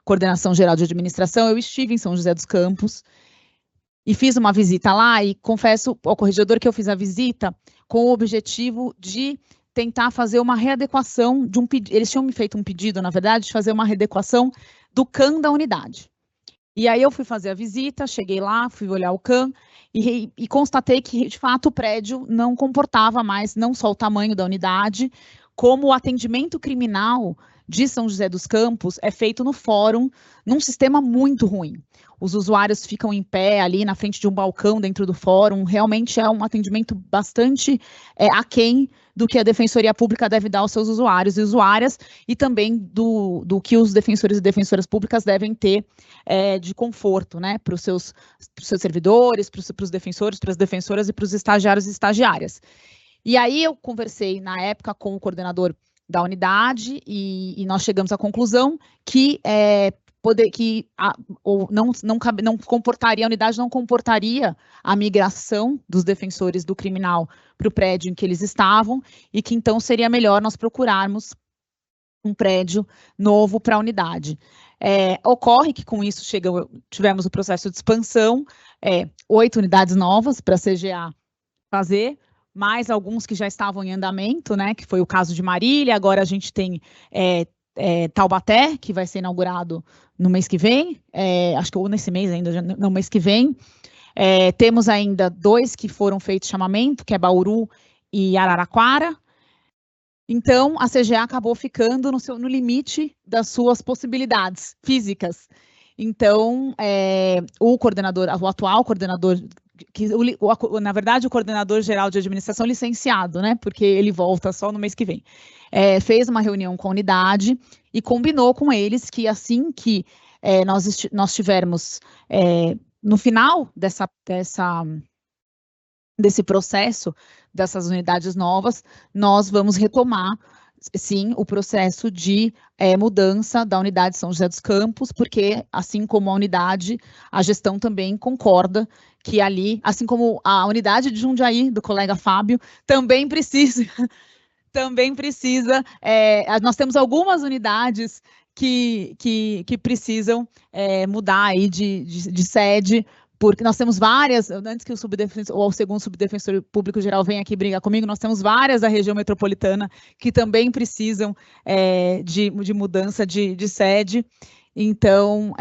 Coordenação Geral de Administração, eu estive em São José dos Campos e fiz uma visita lá, e confesso ao corregedor que eu fiz a visita com o objetivo de tentar fazer uma readequação de um pedido. Eles tinham me feito um pedido, na verdade, de fazer uma readequação do CAN da unidade. E aí eu fui fazer a visita, cheguei lá, fui olhar o CAN e constatei que, de fato, o prédio não comportava mais não só o tamanho da unidade, como o atendimento criminal de São José dos Campos é feito no fórum, num sistema muito ruim. Os usuários ficam em pé ali na frente de um balcão dentro do fórum, realmente é um atendimento bastante aquém do que a Defensoria Pública deve dar aos seus usuários e usuárias, e também do que os defensores e defensoras públicas devem ter de conforto, né, para os seus servidores, para os defensores, para as defensoras e para os estagiários e estagiárias. E aí eu conversei, na época, com o coordenador da unidade e nós chegamos à conclusão que não comportaria, a unidade não comportaria a migração dos defensores do criminal para o prédio em que eles estavam, e que então seria melhor nós procurarmos um prédio novo para a unidade. Ocorre que com isso tivemos o processo de expansão, 8 unidades novas para a CGA fazer, mais alguns que já estavam em andamento, né, que foi o caso de Marília. Agora a gente tem Taubaté, que vai ser inaugurado no mês que vem, acho que ou nesse mês ainda, no mês que vem. Temos ainda 2 que foram feitos chamamento, que é Bauru e Araraquara. Então, a CGA acabou ficando no limite das suas possibilidades físicas. Então, o atual coordenador, na verdade, o coordenador geral de administração licenciado, né, porque ele volta só no mês que vem, fez uma reunião com a unidade e combinou com eles que assim que nós tivermos, no final desse processo, dessas unidades novas, nós vamos retomar, sim, o processo de mudança da unidade São José dos Campos, porque, assim como a unidade, a gestão também concorda que ali, assim como a unidade de Jundiaí, do colega Fábio, também precisa, nós temos algumas unidades que precisam mudar aí de sede, porque nós temos várias, antes que o segundo subdefensor público geral venha aqui brigar comigo, nós temos várias da região metropolitana que também precisam de mudança de sede. Então,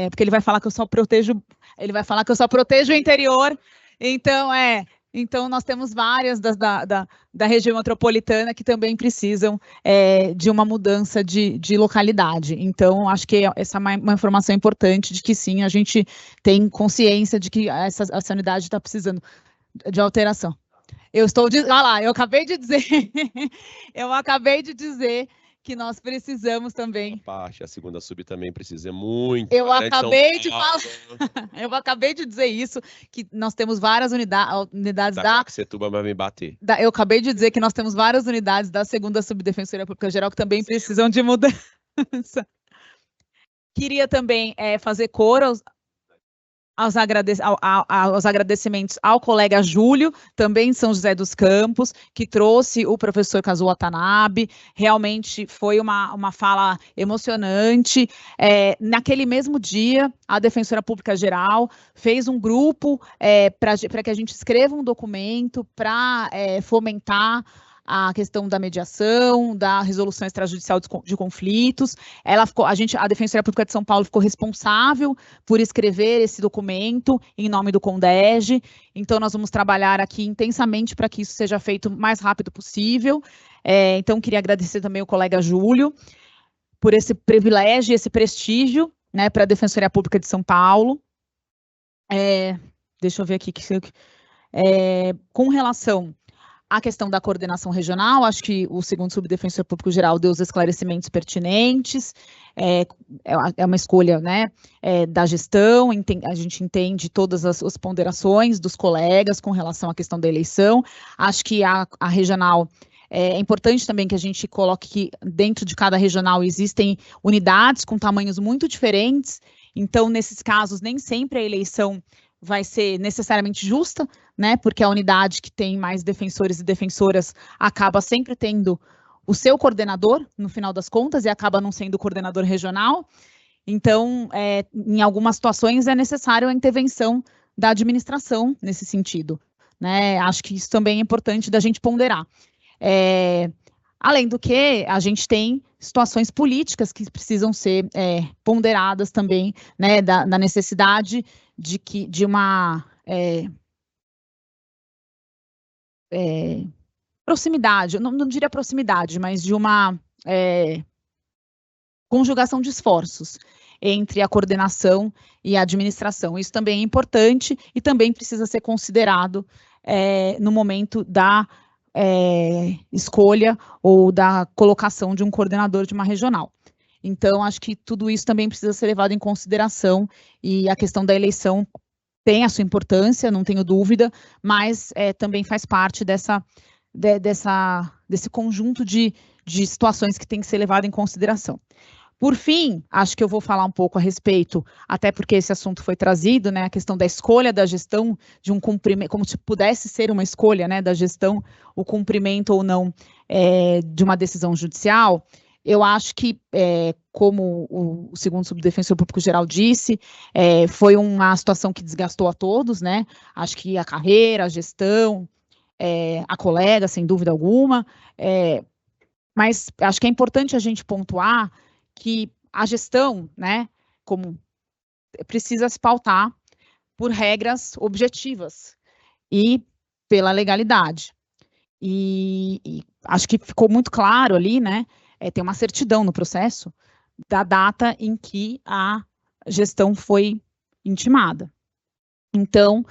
porque ele vai falar que eu só protejo o interior. Então nós temos várias da região metropolitana que também precisam de uma mudança de localidade. Então, acho que essa é uma informação importante de que, sim, a gente tem consciência de que essa unidade está precisando de alteração. Eu acabei de dizer que nós precisamos também. A segunda sub também precisa muito. Eu acabei de dizer isso, que nós temos várias unidades da Setúbal vai me bater. Eu acabei de dizer que nós temos várias unidades da segunda subdefensoria pública geral que também precisam de mudança. Queria também fazer coro aos agradecimentos ao colega Júlio, também de São José dos Campos, que trouxe o professor Kazuo Watanabe. Realmente foi uma fala emocionante. Naquele mesmo dia, a Defensora Pública Geral fez um grupo para que a gente escreva um documento para fomentar a questão da mediação, da resolução extrajudicial de conflitos. A Defensoria Pública de São Paulo ficou responsável por escrever esse documento em nome do CONDEG. Então, nós vamos trabalhar aqui intensamente para que isso seja feito o mais rápido possível. Então, queria agradecer também o colega Júlio por esse privilégio, esse prestígio, né, para a Defensoria Pública de São Paulo. Deixa eu ver aqui. Com relação a questão da coordenação regional, acho que o segundo subdefensor público geral deu os esclarecimentos pertinentes, é uma escolha, né, da gestão, a gente entende todas as ponderações dos colegas com relação à questão da eleição. Acho que a regional, é importante também que a gente coloque que dentro de cada regional existem unidades com tamanhos muito diferentes, então, nesses casos, nem sempre a eleição vai ser necessariamente justa, né, porque a unidade que tem mais defensores e defensoras acaba sempre tendo o seu coordenador, no final das contas, e acaba não sendo o coordenador regional. Então, em algumas situações é necessário a intervenção da administração nesse sentido, né, acho que isso também é importante da gente ponderar. Além do que, a gente tem situações políticas que precisam ser ponderadas também, né, da necessidade de uma proximidade, não diria proximidade, mas de uma conjugação de esforços entre a coordenação e a administração. Isso também é importante e também precisa ser considerado no momento da escolha ou da colocação de um coordenador de uma regional. Então, acho que tudo isso também precisa ser levado em consideração e a questão da eleição tem a sua importância, não tenho dúvida, mas também faz parte desse conjunto de situações que tem que ser levado em consideração. Por fim, acho que eu vou falar um pouco a respeito, até porque esse assunto foi trazido, né, a questão da escolha da gestão, de um cumprimento, como se pudesse ser uma escolha, né, da gestão, o cumprimento ou não de uma decisão judicial. Eu acho que, como o segundo subdefensor público geral disse, foi uma situação que desgastou a todos, né? Acho que a carreira, a gestão, a colega, sem dúvida alguma, mas acho que é importante a gente pontuar que a gestão, né, como precisa se pautar por regras objetivas e pela legalidade. E acho que ficou muito claro ali, né? Tem uma certidão no processo da data em que a gestão foi intimada. Então,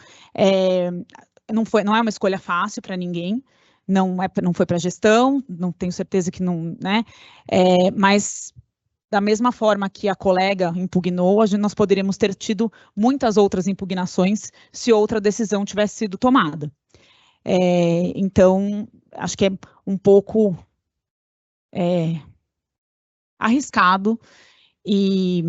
não é uma escolha fácil para ninguém, não foi para a gestão, não tenho certeza que não, né? Mas, da mesma forma que a colega impugnou, nós poderíamos ter tido muitas outras impugnações se outra decisão tivesse sido tomada. Então, acho que é um pouco arriscado e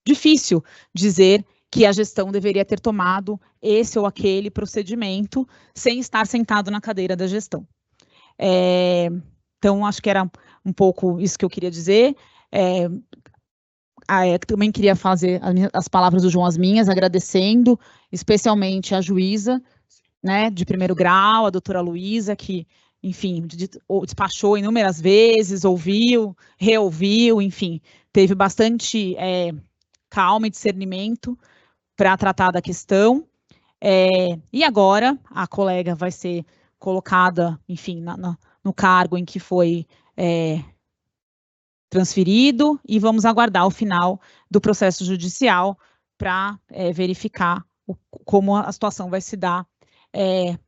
difícil dizer que a gestão deveria ter tomado esse ou aquele procedimento sem estar sentado na cadeira da gestão. Então, acho que era um pouco isso que eu queria dizer. Também queria fazer as palavras do João as minhas, agradecendo especialmente a juíza, né, de primeiro grau, a doutora Luísa, que, enfim, despachou inúmeras vezes, ouviu, reouviu, enfim, teve bastante calma e discernimento para tratar da questão. E agora a colega vai ser colocada, enfim, no cargo em que foi transferido e vamos aguardar o final do processo judicial para verificar como a situação vai se dar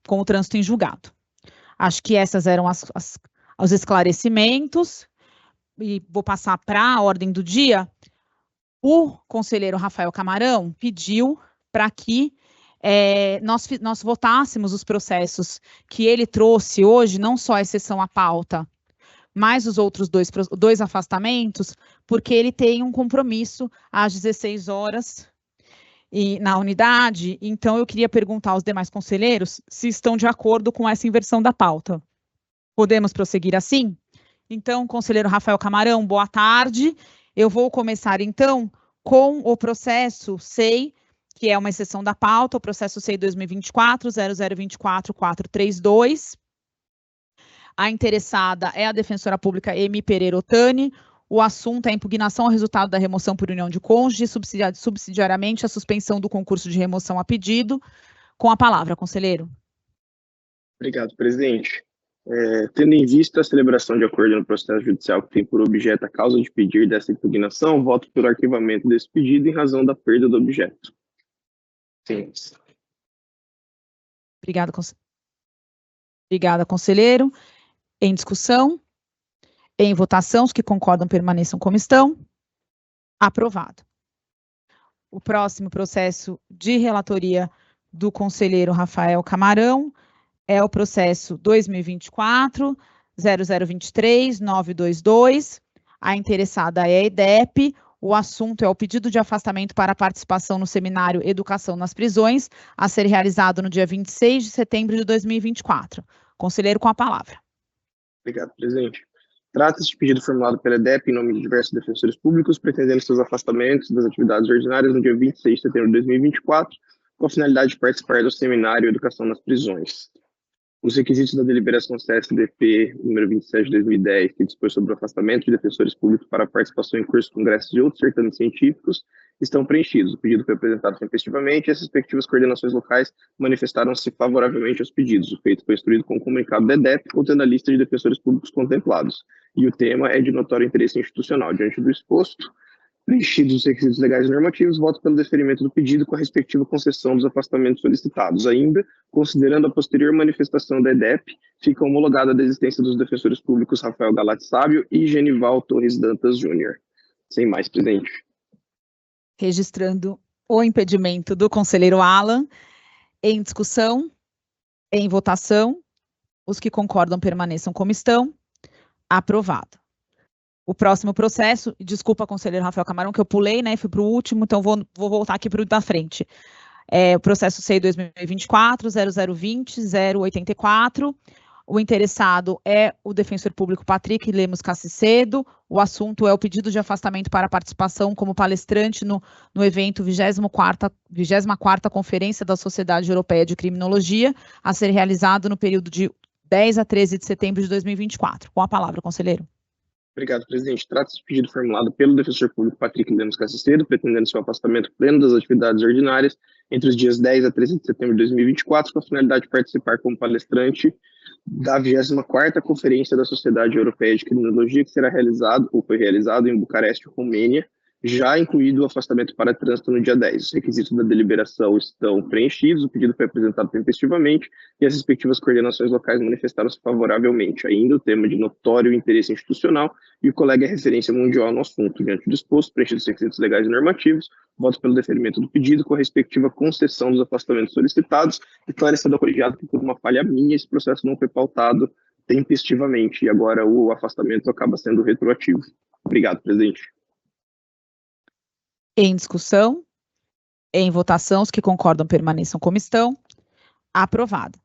com o trânsito em julgado. Acho que essas eram os esclarecimentos e vou passar para a ordem do dia. O conselheiro Rafael Camarão pediu para que nós votássemos os processos que ele trouxe hoje, não só a exceção à pauta, mais os outros dois afastamentos, porque ele tem um compromisso às 16 horas na unidade. Então, eu queria perguntar aos demais conselheiros se estão de acordo com essa inversão da pauta. Podemos prosseguir assim? Então, conselheiro Rafael Camarão, boa tarde. Eu vou começar, então, com o processo SEI, que é uma exceção da pauta, o processo SEI 2024-0024-432. A interessada é a defensora pública Emi Pereira Otani. O assunto é a impugnação ao resultado da remoção por união de cônjuges, subsidiariamente a suspensão do concurso de remoção a pedido. Com a palavra, conselheiro. Obrigado, presidente. Tendo em vista a celebração de acordo no processo judicial que tem por objeto a causa de pedir dessa impugnação, voto pelo arquivamento desse pedido em razão da perda do objeto. Sim. Obrigada, conselheiro. Em discussão? Em votação, os que concordam permaneçam como estão. Aprovado. O próximo processo de relatoria do conselheiro Rafael Camarão é o processo 2024-0023-922. A interessada é a EDEP. O assunto é o pedido de afastamento para participação no seminário Educação nas Prisões, a ser realizado no dia 26 de setembro de 2024. Conselheiro, com a palavra. Obrigado, presidente. Trata-se de pedido formulado pela EDEP em nome de diversos defensores públicos, pretendendo seus afastamentos das atividades ordinárias no dia 26 de setembro de 2024, com a finalidade de participar do seminário Educação nas Prisões. Os requisitos da deliberação CSDP número 27 de 2010, que dispõe sobre o afastamento de defensores públicos para participação em cursos, congressos e outros certames científicos, estão preenchidos. O pedido foi apresentado tempestivamente e as respectivas coordenações locais manifestaram-se favoravelmente aos pedidos. O feito foi instruído com um comunicado da EDEP, contendo a lista de defensores públicos contemplados. E o tema é de notório interesse institucional. Diante do exposto, preenchidos os requisitos legais e normativos, voto pelo deferimento do pedido com a respectiva concessão dos afastamentos solicitados. Ainda, considerando a posterior manifestação da EDEP, fica homologada a desistência dos defensores públicos Rafael Galati Sábio e Genival Torres Dantas Júnior. Sem mais, presidente. Registrando o impedimento do conselheiro Alan. Em discussão, em votação, os que concordam permaneçam como estão. Aprovado. O próximo processo, desculpa, conselheiro Rafael Camarão, que eu pulei, né, fui para o último, então vou voltar aqui para o da frente. O processo SEI 2024-0020-084. O interessado é o defensor público Patrick Lemos Cassicedo. O assunto é o pedido de afastamento para participação como palestrante no evento 24ª Conferência da Sociedade Europeia de Criminologia, a ser realizado no período de 10 a 13 de setembro de 2024. Com a palavra, conselheiro. Obrigado, presidente. Trata-se de pedido formulado pelo defensor público Patrick Lemos Cassicedo, pretendendo seu afastamento pleno das atividades ordinárias entre os dias 10 a 13 de setembro de 2024, com a finalidade de participar como palestrante da 24ª Conferência da Sociedade Europeia de Criminologia, que será realizado, ou foi realizado, em Bucareste, Romênia, já incluído o afastamento para trânsito no dia 10. Os requisitos da deliberação estão preenchidos, o pedido foi apresentado tempestivamente e as respectivas coordenações locais manifestaram-se favoravelmente. Ainda o tema de notório interesse institucional e o colega é referência mundial no assunto. Diante do exposto, preenchidos os requisitos legais e normativos, voto pelo deferimento do pedido com a respectiva concessão dos afastamentos solicitados, esclarecendo ao colegiado que, por uma falha minha, esse processo não foi pautado tempestivamente e agora o afastamento acaba sendo retroativo. Obrigado, presidente. Em discussão, em votação, os que concordam permaneçam como estão. Aprovado.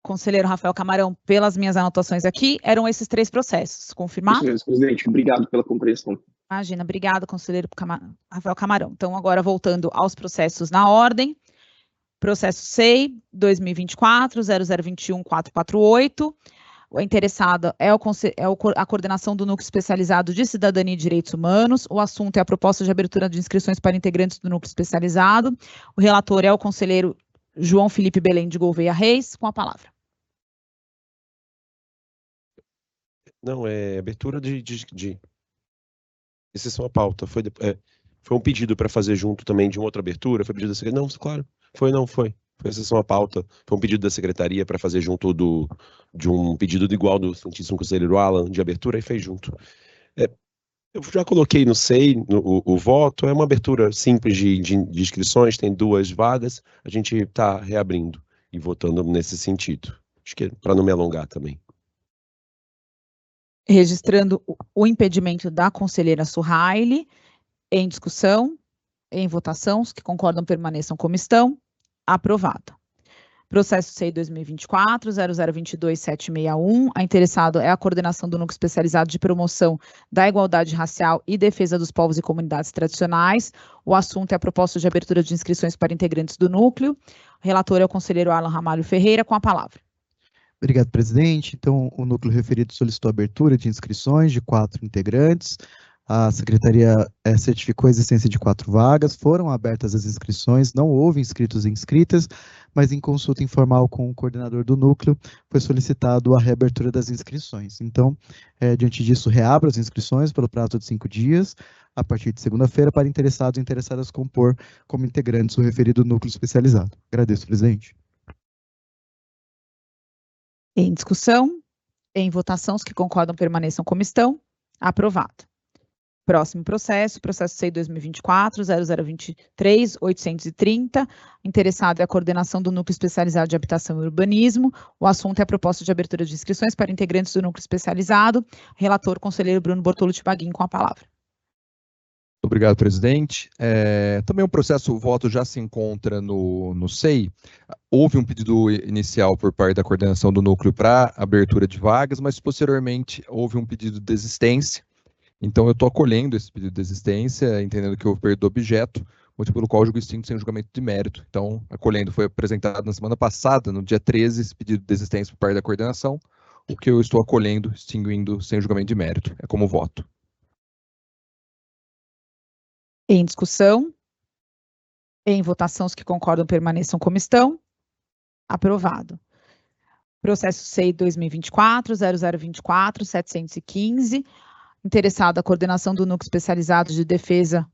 Conselheiro Rafael Camarão, pelas minhas anotações aqui, eram esses 3 processos. Confirmado? Isso mesmo, presidente. Obrigado pela compreensão. Imagina, obrigado, conselheiro Rafael Camarão. Então, agora voltando aos processos na ordem. Processo SEI 2024-0021-448. O interessado é a coordenação do Núcleo Especializado de Cidadania e Direitos Humanos. O assunto é a proposta de abertura de inscrições para integrantes do Núcleo Especializado. O relator é o conselheiro João Felipe Belém de Gouveia Reis. Com a palavra. Não, é abertura de exceção à pauta. Foi um pedido para fazer junto também de uma outra abertura? Foi pedido da secretaria? Não, claro. Foi. Foi exceção à pauta, foi um pedido da secretaria para fazer junto de um pedido igual do Santíssimo Conselheiro Alan de abertura e fez junto. Eu já coloquei no SEI o voto, é uma abertura simples de inscrições, tem 2 vagas, a gente está reabrindo e votando nesse sentido. Acho que é para não me alongar também. Registrando o impedimento da conselheira Suhaile. Em discussão, em votação, os que concordam permaneçam como estão. Aprovado. Processo CEI 2024-0022-761. A interessado é a coordenação do Núcleo Especializado de Promoção da Igualdade Racial e Defesa dos Povos e Comunidades Tradicionais. O assunto é a proposta de abertura de inscrições para integrantes do núcleo. O relator é o conselheiro Alan Ramalho Ferreira, com a palavra. Obrigado, presidente. Então, o núcleo referido solicitou a abertura de inscrições de 4 integrantes. A secretaria certificou a existência de 4 vagas, foram abertas as inscrições, não houve inscritos e inscritas, mas em consulta informal com o coordenador do núcleo, foi solicitado a reabertura das inscrições. Então, diante disso, reabro as inscrições pelo prazo de 5 dias, a partir de segunda-feira, para interessados e interessadas compor como integrantes o referido núcleo especializado. Agradeço, presidente. Em discussão, em votação, os que concordam permaneçam como estão. Aprovado. Próximo processo, processo CEI 2024-0023-830. Interessado é a coordenação do Núcleo Especializado de Habitação e Urbanismo. O assunto é a proposta de abertura de inscrições para integrantes do Núcleo Especializado. Relator, conselheiro Bruno Bortolucci Baguin, com a palavra. Obrigado, presidente. Também o processo, o voto já se encontra no SEI. Houve um pedido inicial por parte da coordenação do núcleo para abertura de vagas, mas posteriormente houve um pedido de desistência. Então eu estou acolhendo esse pedido de desistência, entendendo que houve perda do objeto, motivo pelo qual o julgo extinto sem julgamento de mérito. Então, acolhendo, foi apresentado na semana passada, no dia 13, esse pedido de desistência por parte da coordenação, o que eu estou acolhendo, extinguindo sem julgamento de mérito. É como voto. Em discussão, em votação, os que concordam permaneçam como estão. Aprovado. Processo CEI 2024-0024-715. Interessado a coordenação do Núcleo Especializado de Defesa.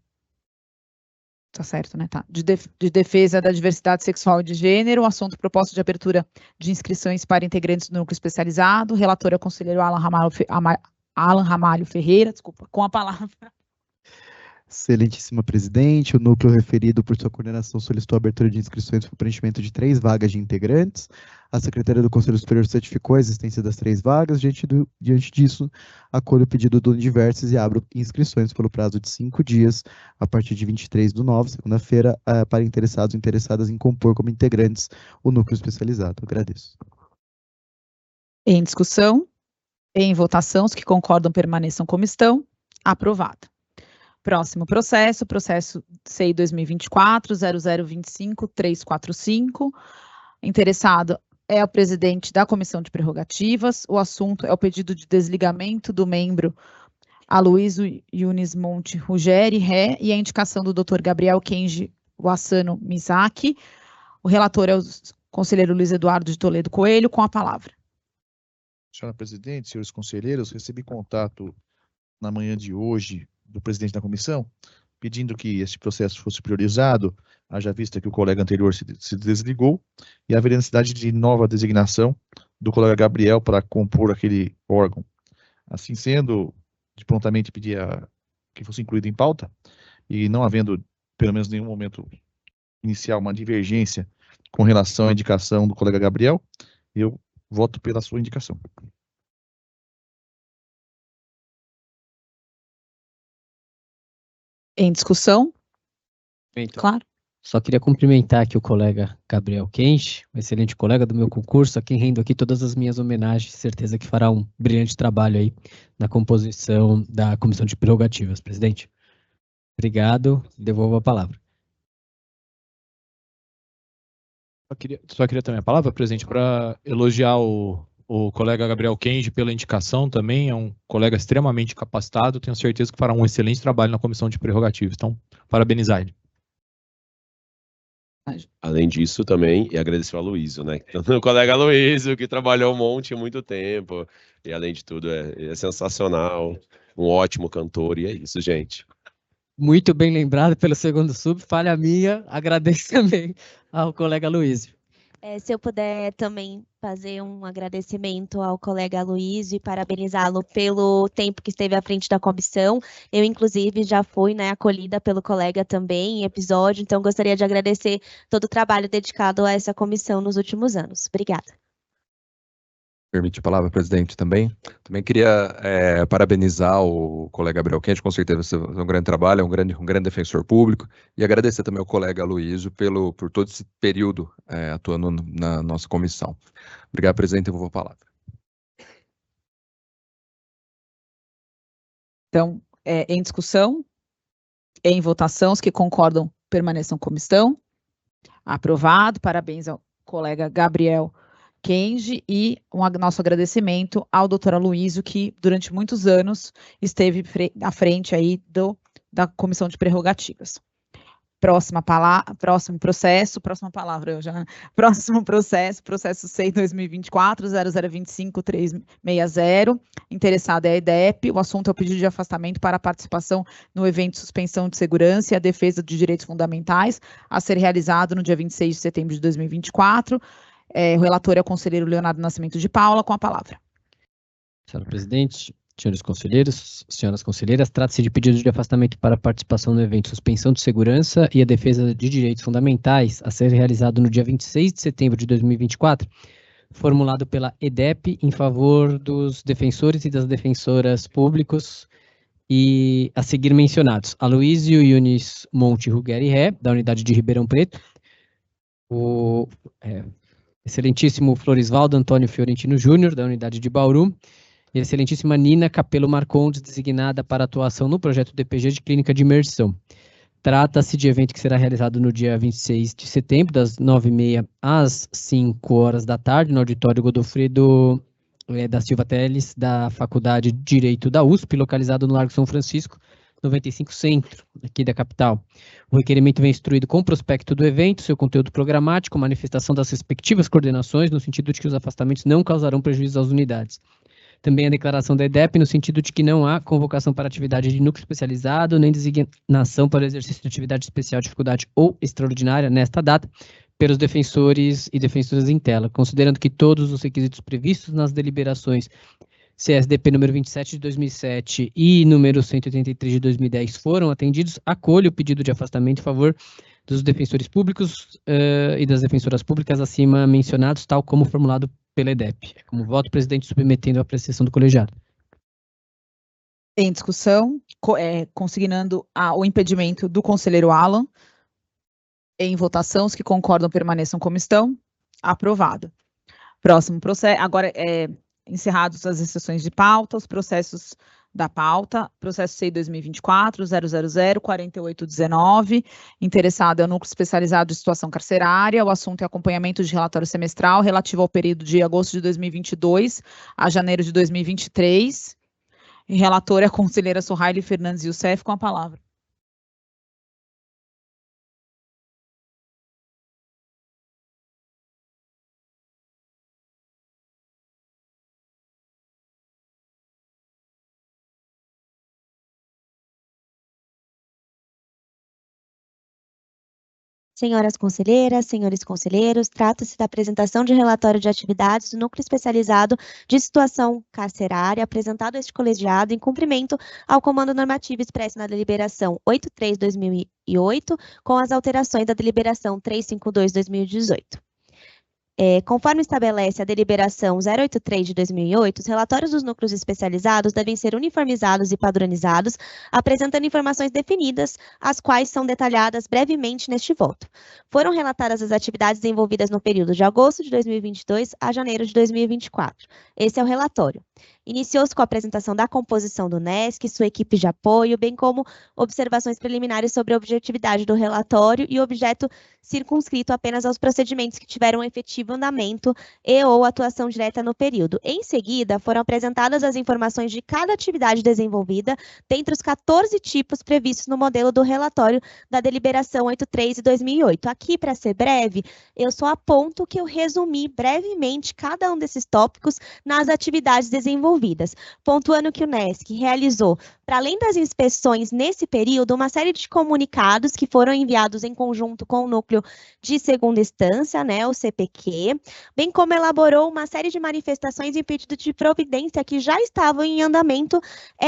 Tá certo, né? Tá. De defesa da diversidade sexual e de gênero. O assunto proposta de abertura de inscrições para integrantes do Núcleo Especializado. Relator é o conselheiro Alan Ramalho Ferreira, desculpa, com a palavra. Excelentíssima presidente, o núcleo referido por sua coordenação solicitou a abertura de inscrições para o preenchimento de 3 vagas de integrantes. A Secretaria do Conselho Superior certificou a existência das 3 vagas. Diante disso, acolho o pedido do Universos e abro inscrições pelo prazo de 5 dias, a partir de 23/9, segunda-feira, para interessados e interessadas em compor como integrantes o núcleo especializado. Agradeço. Em discussão, em votação, os que concordam permaneçam como estão. Aprovado. Próximo processo, processo CEI 2024-0025-345. Interessado é o presidente da Comissão de Prerrogativas. O assunto é o pedido de desligamento do membro Aloysio Yunis Monte Ruggeri, Ré, e a indicação do Dr. Gabriel Kenji Wassano Misaki. O relator é o conselheiro Luiz Eduardo de Toledo Coelho, com a palavra. Senhora presidente, senhores conselheiros, recebi contato na manhã de hoje do presidente da comissão, pedindo que esse processo fosse priorizado, haja vista que o colega anterior se desligou, e haveria necessidade de nova designação do colega Gabriel para compor aquele órgão. Assim sendo, de prontamente pedir que fosse incluído em pauta, e não havendo, pelo menos em nenhum momento inicial, uma divergência com relação à indicação do colega Gabriel, eu voto pela sua indicação. Em discussão? Então, Claro. só queria cumprimentar aqui o colega Gabriel Kenji, um excelente colega do meu concurso, a quem rendo aqui todas as minhas homenagens, certeza que fará um brilhante trabalho aí na composição da Comissão de Prerrogativas. Presidente, obrigado, devolvo a palavra. Só queria também a palavra, presidente, para elogiar o colega Gabriel Kenji pela indicação também, é um colega extremamente capacitado, tenho certeza que fará um excelente trabalho na Comissão de Prerrogativas, então, parabenizar ele. Além disso, também, e agradecer ao Aloysio, né? O colega Aloysio, que trabalhou um monte há muito tempo, e além de tudo, é sensacional, um ótimo cantor, e é isso, gente. Muito bem lembrado pelo segundo sub, falha minha, agradeço também ao colega Aloysio. Se eu puder também fazer um agradecimento ao colega Aloysio e parabenizá-lo pelo tempo que esteve à frente da comissão. Eu, inclusive, já fui, né, acolhida pelo colega também em episódio, então gostaria de agradecer todo o trabalho dedicado a essa comissão nos últimos anos. Obrigada. Permite a palavra, presidente, também. Também queria parabenizar o colega Gabriel Quente, com certeza você fez um grande trabalho, é um grande defensor público, e agradecer também ao colega Aloysio por todo esse período atuando na nossa comissão. Obrigado, presidente, eu vou a palavra. Então, em discussão, em votação, os que concordam permaneçam como estão. Aprovado, parabéns ao colega Gabriel Kenji e nosso agradecimento ao doutor Aloysio, que durante muitos anos esteve à frente aí da Comissão de Prerrogativas. Próximo processo, processo 6 2024 0025-360, interessada é a EDEP, o assunto é o pedido de afastamento para participação no evento de suspensão de segurança e a defesa de direitos fundamentais, a ser realizado no dia 26 de setembro de 2024, o relator é o conselheiro Leonardo Nascimento de Paula, com a palavra. Senhora presidente, senhores conselheiros, senhoras conselheiras, trata-se de pedido de afastamento para participação no evento Suspensão de Segurança e a Defesa de Direitos Fundamentais, a ser realizado no dia 26 de setembro de 2024, formulado pela EDEP em favor dos defensores e das defensoras públicos e a seguir mencionados: Aloysio Yunis Monte Ruggeri Ré, da unidade de Ribeirão Preto, o excelentíssimo Florisvaldo Antônio Fiorentino Júnior, da unidade de Bauru, e a excelentíssima Nina Capelo Marcondes, designada para atuação no projeto DPG de Clínica de Imersão. Trata-se de evento que será realizado no dia 26 de setembro, das 9h30 às 5h da tarde, no auditório Godofredo da Silva Teles, da Faculdade de Direito da USP, localizado no Largo São Francisco, 95 Centro, aqui da capital. O requerimento vem instruído com o prospecto do evento, seu conteúdo programático, manifestação das respectivas coordenações, no sentido de que os afastamentos não causarão prejuízo às unidades. Também a declaração da EDEP, no sentido de que não há convocação para atividade de núcleo especializado, nem designação para o exercício de atividade especial, dificuldade ou extraordinária nesta data, pelos defensores e defensoras em tela, considerando que todos os requisitos previstos nas deliberações CSDP número 27 de 2007 e número 183 de 2010 foram atendidos, acolho o pedido de afastamento em favor dos defensores públicos e das defensoras públicas acima mencionados, tal como formulado pela EDEP. Como voto, presidente, submetendo a apreciação do colegiado. Em discussão, consignando o impedimento do conselheiro Alan. Em votação, os que concordam permaneçam como estão. Aprovado. Próximo processo. Agora, encerrados as exceções de pauta, os processos da pauta. Processo C 2024 0004819. Interessado é o Núcleo Especializado de Situação Carcerária. O assunto é acompanhamento de relatório semestral relativo ao período de agosto de 2022 a janeiro de 2023. E relatora é a conselheira Sohaile Fernandes Youssef, com a palavra. Senhoras conselheiras, senhores conselheiros, trata-se da apresentação de relatório de atividades do Núcleo Especializado de Situação Carcerária, apresentado a este colegiado em cumprimento ao comando normativo expresso na deliberação 83/2008, com as alterações da deliberação 352/2018. Conforme estabelece a deliberação 083 de 2008, os relatórios dos núcleos especializados devem ser uniformizados e padronizados, apresentando informações definidas, as quais são detalhadas brevemente neste voto. Foram relatadas as atividades desenvolvidas no período de agosto de 2022 a janeiro de 2024. Esse é o relatório. Iniciou-se com a apresentação da composição do NESC, sua equipe de apoio, bem como observações preliminares sobre a objetividade do relatório e objeto circunscrito apenas aos procedimentos que tiveram efetivo andamento e ou atuação direta no período. Em seguida, foram apresentadas as informações de cada atividade desenvolvida, dentre os 14 tipos previstos no modelo do relatório da deliberação 83 de 2008. Aqui, para ser breve, eu só aponto que eu resumi brevemente cada um desses tópicos nas atividades desenvolvidas, pontuando que o NESC realizou, para além das inspeções nesse período, uma série de comunicados que foram enviados em conjunto com o Núcleo de Segunda Instância, o CPQ, bem como elaborou uma série de manifestações e pedido de providência que já estavam em andamento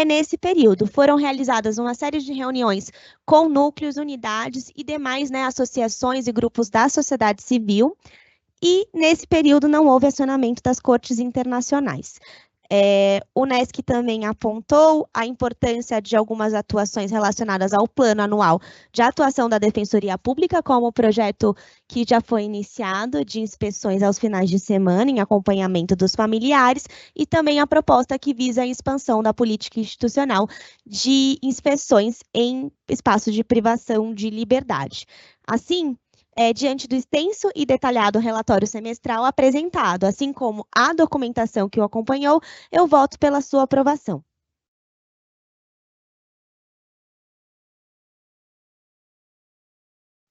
nesse período. Foram realizadas uma série de reuniões com núcleos, unidades e demais associações e grupos da sociedade civil, e nesse período não houve acionamento das cortes internacionais. O NESC também apontou a importância de algumas atuações relacionadas ao plano anual de atuação da Defensoria Pública, como o projeto que já foi iniciado de inspeções aos finais de semana em acompanhamento dos familiares, e também a proposta que visa a expansão da política institucional de inspeções em espaços de privação de liberdade. Assim, diante do extenso e detalhado relatório semestral apresentado, assim como a documentação que o acompanhou, eu voto pela sua aprovação.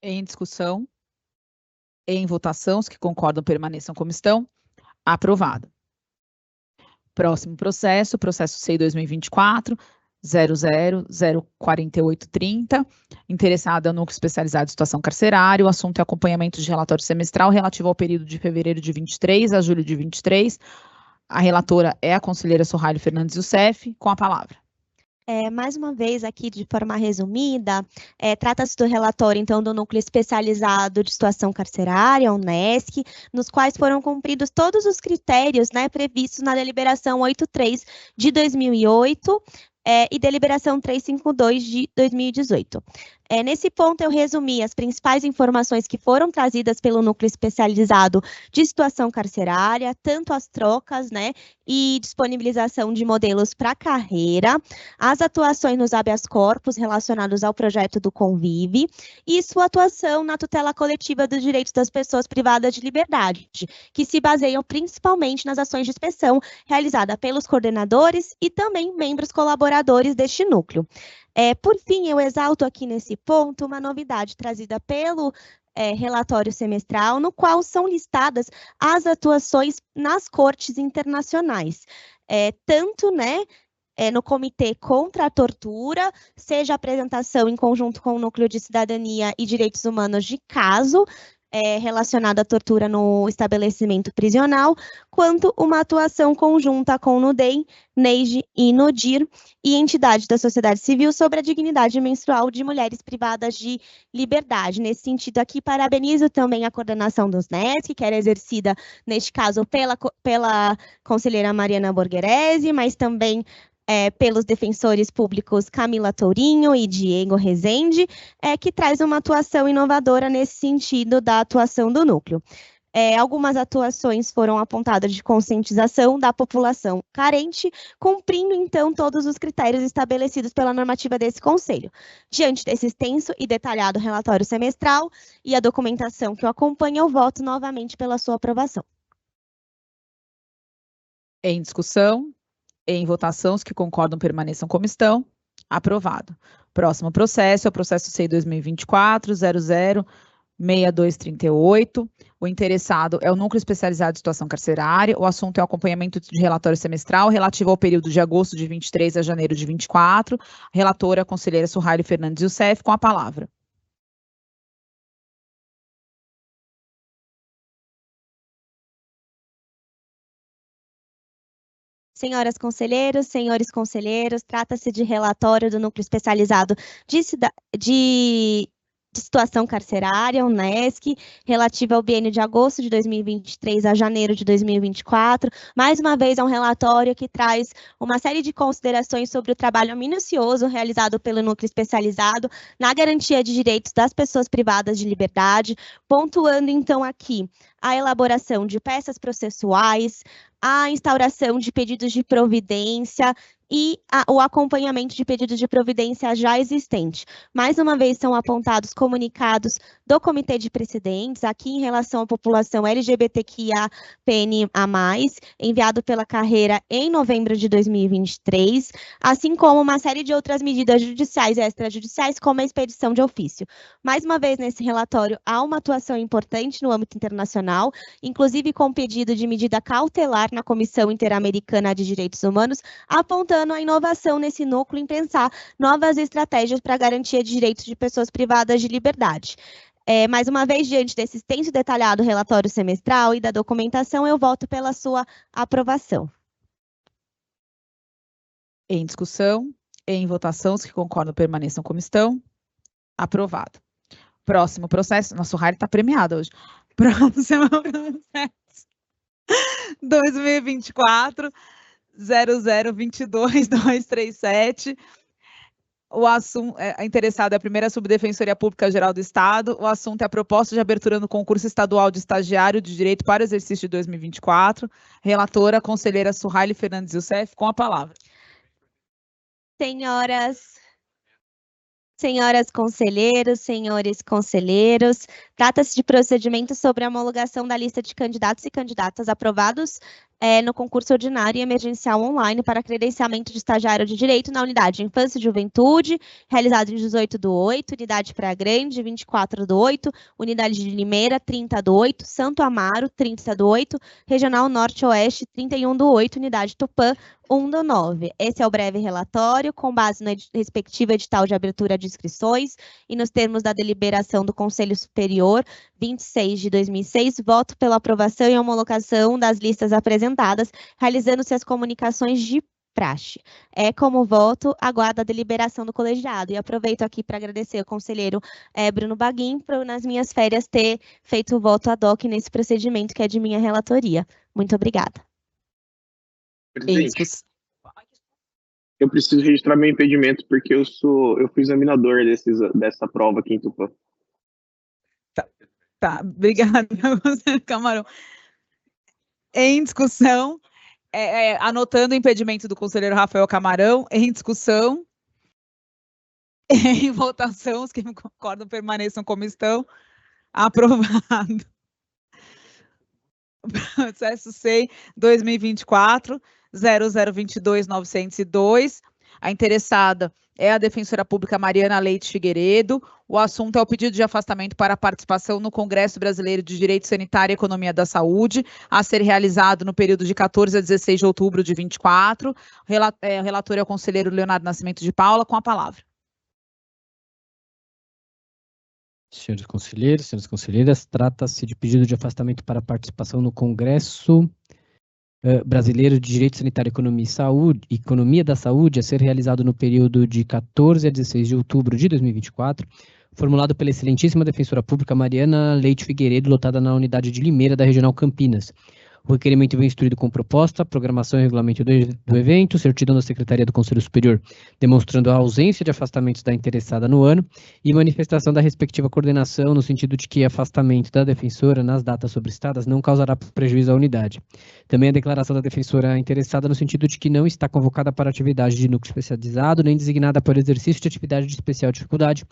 Em discussão, em votação, os que concordam permaneçam como estão. Aprovado. Próximo processo, processo C 2024, 00-04830, interessada no núcleo especializado de situação carcerária, o assunto é acompanhamento de relatório semestral relativo ao período de fevereiro de 23 a julho de 23. A relatora é a conselheira Sohaile Fernandes Youssef, com a palavra. Mais uma vez, aqui de forma resumida, trata-se do relatório, então, do Núcleo Especializado de Situação Carcerária, o NESC, nos quais foram cumpridos todos os critérios, né, previstos na deliberação 83 de 2008, e deliberação 352 de 2018. Nesse ponto, eu resumi as principais informações que foram trazidas pelo Núcleo Especializado de Situação Carcerária, tanto as trocas, né, e disponibilização de modelos para carreira, as atuações nos habeas corpus relacionados ao projeto do Convive, e sua atuação na tutela coletiva dos direitos das pessoas privadas de liberdade, que se baseiam principalmente nas ações de inspeção realizadas pelos coordenadores e também membros colaboradores deste núcleo. Por fim, eu exalto aqui nesse ponto uma novidade trazida pelo relatório semestral, no qual são listadas as atuações nas cortes internacionais, tanto, né, no Comitê contra a Tortura, seja a apresentação em conjunto com o Núcleo de Cidadania e Direitos Humanos de caso, relacionada à tortura no estabelecimento prisional, quanto uma atuação conjunta com o NUDEM, NEIJ e NODIR e entidades da sociedade civil sobre a dignidade menstrual de mulheres privadas de liberdade. Nesse sentido aqui, parabenizo também a coordenação dos NESC, que era exercida, neste caso, pela conselheira Mariana Borgherese, mas também pelos defensores públicos Camila Tourinho e Diego Rezende, que traz uma atuação inovadora nesse sentido da atuação do núcleo. Algumas atuações foram apontadas de conscientização da população carente, cumprindo, então, todos os critérios estabelecidos pela normativa desse Conselho. Diante desse extenso e detalhado relatório semestral e a documentação que o acompanha, eu voto novamente pela sua aprovação. Em discussão, em votação, os que concordam permaneçam como estão. Aprovado. Próximo processo é o processo C 2024, 006238. O interessado é o Núcleo Especializado de Situação Carcerária. O assunto é o acompanhamento de relatório semestral relativo ao período de agosto de 23 a janeiro de 24. A relatora, a conselheira Sohaile Fernandes Youssef, com a palavra. Senhoras conselheiros, senhores conselheiros, trata-se de relatório do Núcleo Especializado de Situação Carcerária, o NESC, relativo ao biênio de agosto de 2023 a janeiro de 2024. Mais uma vez, é um relatório que traz uma série de considerações sobre o trabalho minucioso realizado pelo Núcleo Especializado na garantia de direitos das pessoas privadas de liberdade, pontuando, então, aqui a elaboração de peças processuais, a instauração de pedidos de providência e o acompanhamento de pedidos de providência já existente. Mais uma vez, são apontados comunicados do Comitê de Precedentes, aqui em relação à população LGBTQIA+, enviado pela Carreira em novembro de 2023, assim como uma série de outras medidas judiciais e extrajudiciais, como a expedição de ofício. Mais uma vez, nesse relatório, há uma atuação importante no âmbito internacional, inclusive com pedido de medida cautelar na Comissão Interamericana de Direitos Humanos, apontando a inovação nesse núcleo em pensar novas estratégias para a garantia de direitos de pessoas privadas de liberdade. Mais uma vez, diante desse extenso e detalhado relatório semestral e da documentação, eu voto pela sua aprovação. Em discussão, em votação, os que concordam permaneçam como estão. Aprovado. Próximo processo. Nossa, o Sohaile está premiada hoje. Próximo processo 2024 0022-237. O assunto interessado é a primeira Subdefensoria Pública Geral do Estado. O assunto é a proposta de abertura no concurso estadual de estagiário de direito para o exercício de 2024. Relatora, a conselheira Suhaile Fernandes Youssef, com a palavra. Senhoras conselheiros, senhores conselheiros, trata-se de procedimento sobre a homologação da lista de candidatos e candidatas aprovados no concurso ordinário e emergencial online para credenciamento de estagiário de direito na unidade de Infância e Juventude, realizado em 18/8, unidade Praia Grande, 24/8, unidade de Limeira, 30/8, Santo Amaro, 30/8, Regional Norte-Oeste, 31/8, unidade Tupã, 1/9. Esse é o breve relatório, com base no respectivo edital de abertura de inscrições e nos termos da deliberação do Conselho Superior 26 de 2006, voto pela aprovação e homologação das listas apresentadas, realizando-se as comunicações de praxe. Como voto, aguardo a deliberação do colegiado. E aproveito aqui para agradecer ao conselheiro Bruno Baguin, por, nas minhas férias, ter feito o voto ad hoc nesse procedimento que é de minha relatoria. Muito obrigada. Presidente, eu preciso registrar meu impedimento porque eu fui examinador dessa prova aqui em Tupã. Tá, obrigada, conselheiro Camarão. Em discussão, anotando o impedimento do conselheiro Rafael Camarão, em discussão, em votação, os que me concordam permaneçam como estão. Aprovado. Processo SEI 2024 0022-902. A interessada é a defensora pública Mariana Leite Figueiredo. O assunto é o pedido de afastamento para participação no Congresso Brasileiro de Direito Sanitário e Economia da Saúde, a ser realizado no período de 14 a 16 de outubro de 24. O relator é o conselheiro Leonardo Nascimento de Paula, com a palavra. Senhores conselheiros, senhoras conselheiras, trata-se de pedido de afastamento para participação no Congresso Brasileiro de Direito Sanitário e Economia da Saúde, a ser realizado no período de 14 a 16 de outubro de 2024, formulado pela excelentíssima defensora pública Mariana Leite Figueiredo, lotada na unidade de Limeira da Regional Campinas. O requerimento vem instruído com proposta, programação e regulamento do evento, certidão da Secretaria do Conselho Superior, demonstrando a ausência de afastamentos da interessada no ano e manifestação da respectiva coordenação no sentido de que afastamento da defensora nas datas sobrestadas não causará prejuízo à unidade. Também a declaração da defensora interessada no sentido de que não está convocada para atividade de núcleo especializado, nem designada para exercício de atividade de especial dificuldade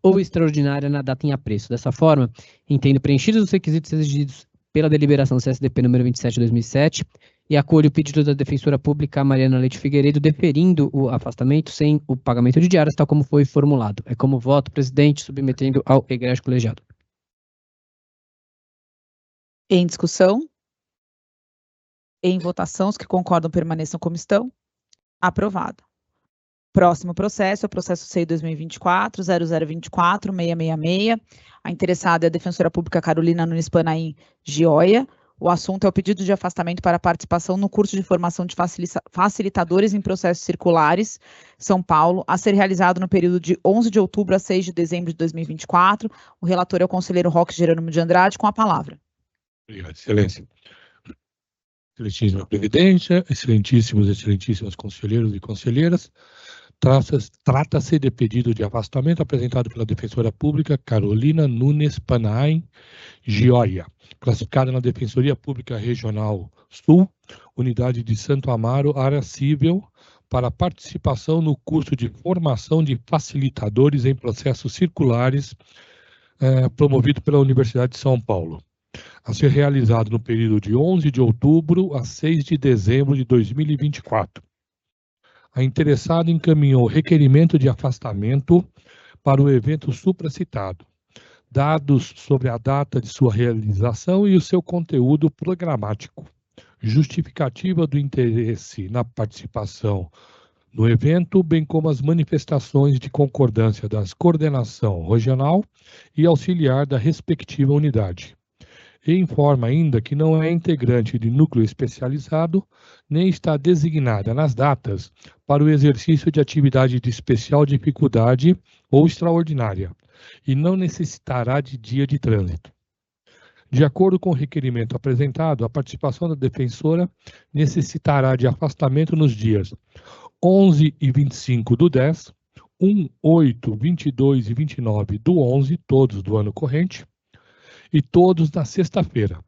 ou extraordinária na data em apreço. Dessa forma, entendo preenchidos os requisitos exigidos pela deliberação CSDP número 27 de 2007 e acolho o pedido da defensora pública Mariana Leite Figueiredo, deferindo o afastamento sem o pagamento de diárias, tal como foi formulado. É como voto, presidente, submetendo ao egrégio colegiado. Em discussão? Em votação, os que concordam permaneçam como estão. Aprovado. Próximo processo é o processo SEI 2024 0024-666. A interessada é a defensora pública Carolina Nunes Panaim Gioia. O assunto é o pedido de afastamento para participação no curso de formação de facilitadores em processos circulares, São Paulo, a ser realizado no período de 11 de outubro a 6 de dezembro de 2024. O relator é o conselheiro Roque Jerônimo de Andrade, com a palavra. Obrigado, excelência. Excelentíssima presidência, excelentíssimos conselheiros e conselheiras, trata-se de pedido de afastamento apresentado pela defensora pública Carolina Nunes Panaim Gioia, classificada na Defensoria Pública Regional Sul, unidade de Santo Amaro, área civil, para participação no curso de formação de facilitadores em processos circulares promovido pela Universidade de São Paulo, a ser realizado no período de 11 de outubro a 6 de dezembro de 2024. A interessada encaminhou requerimento de afastamento para o evento supracitado, dados sobre a data de sua realização e o seu conteúdo programático, justificativa do interesse na participação no evento, bem como as manifestações de concordância das coordenação regional e auxiliar da respectiva unidade. E informa ainda que não é integrante de núcleo especializado, nem está designada nas datas para o exercício de atividade de especial dificuldade ou extraordinária, e não necessitará de dia de trânsito. De acordo com o requerimento apresentado, a participação da defensora necessitará de afastamento nos dias 11 e 25 do 10, 1, 8, 22 e 29 do 11, todos do ano corrente, e todos na sexta-feira,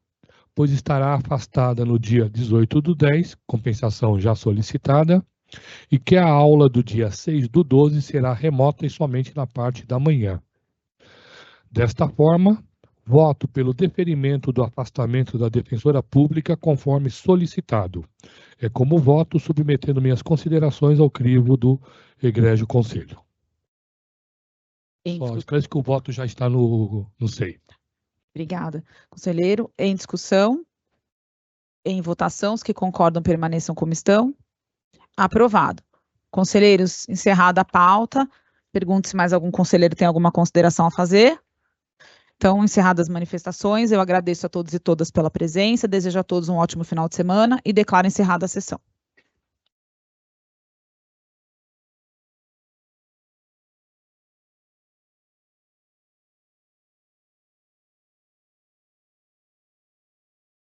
pois estará afastada no dia 18 do 10, compensação já solicitada, e que a aula do dia 6 do 12 será remota e somente na parte da manhã. Desta forma, voto pelo deferimento do afastamento da defensora pública conforme solicitado. É como voto submetendo minhas considerações ao crivo do egrégio conselho. Só esclarece que o voto já está no SEI. Obrigada. Conselheiro, em discussão, em votação, os que concordam permaneçam como estão. Aprovado. Conselheiros, encerrada a pauta. Pergunto se mais algum conselheiro tem alguma consideração a fazer. Então, encerradas as manifestações, eu agradeço a todos e todas pela presença, desejo a todos um ótimo final de semana e declaro encerrada a sessão.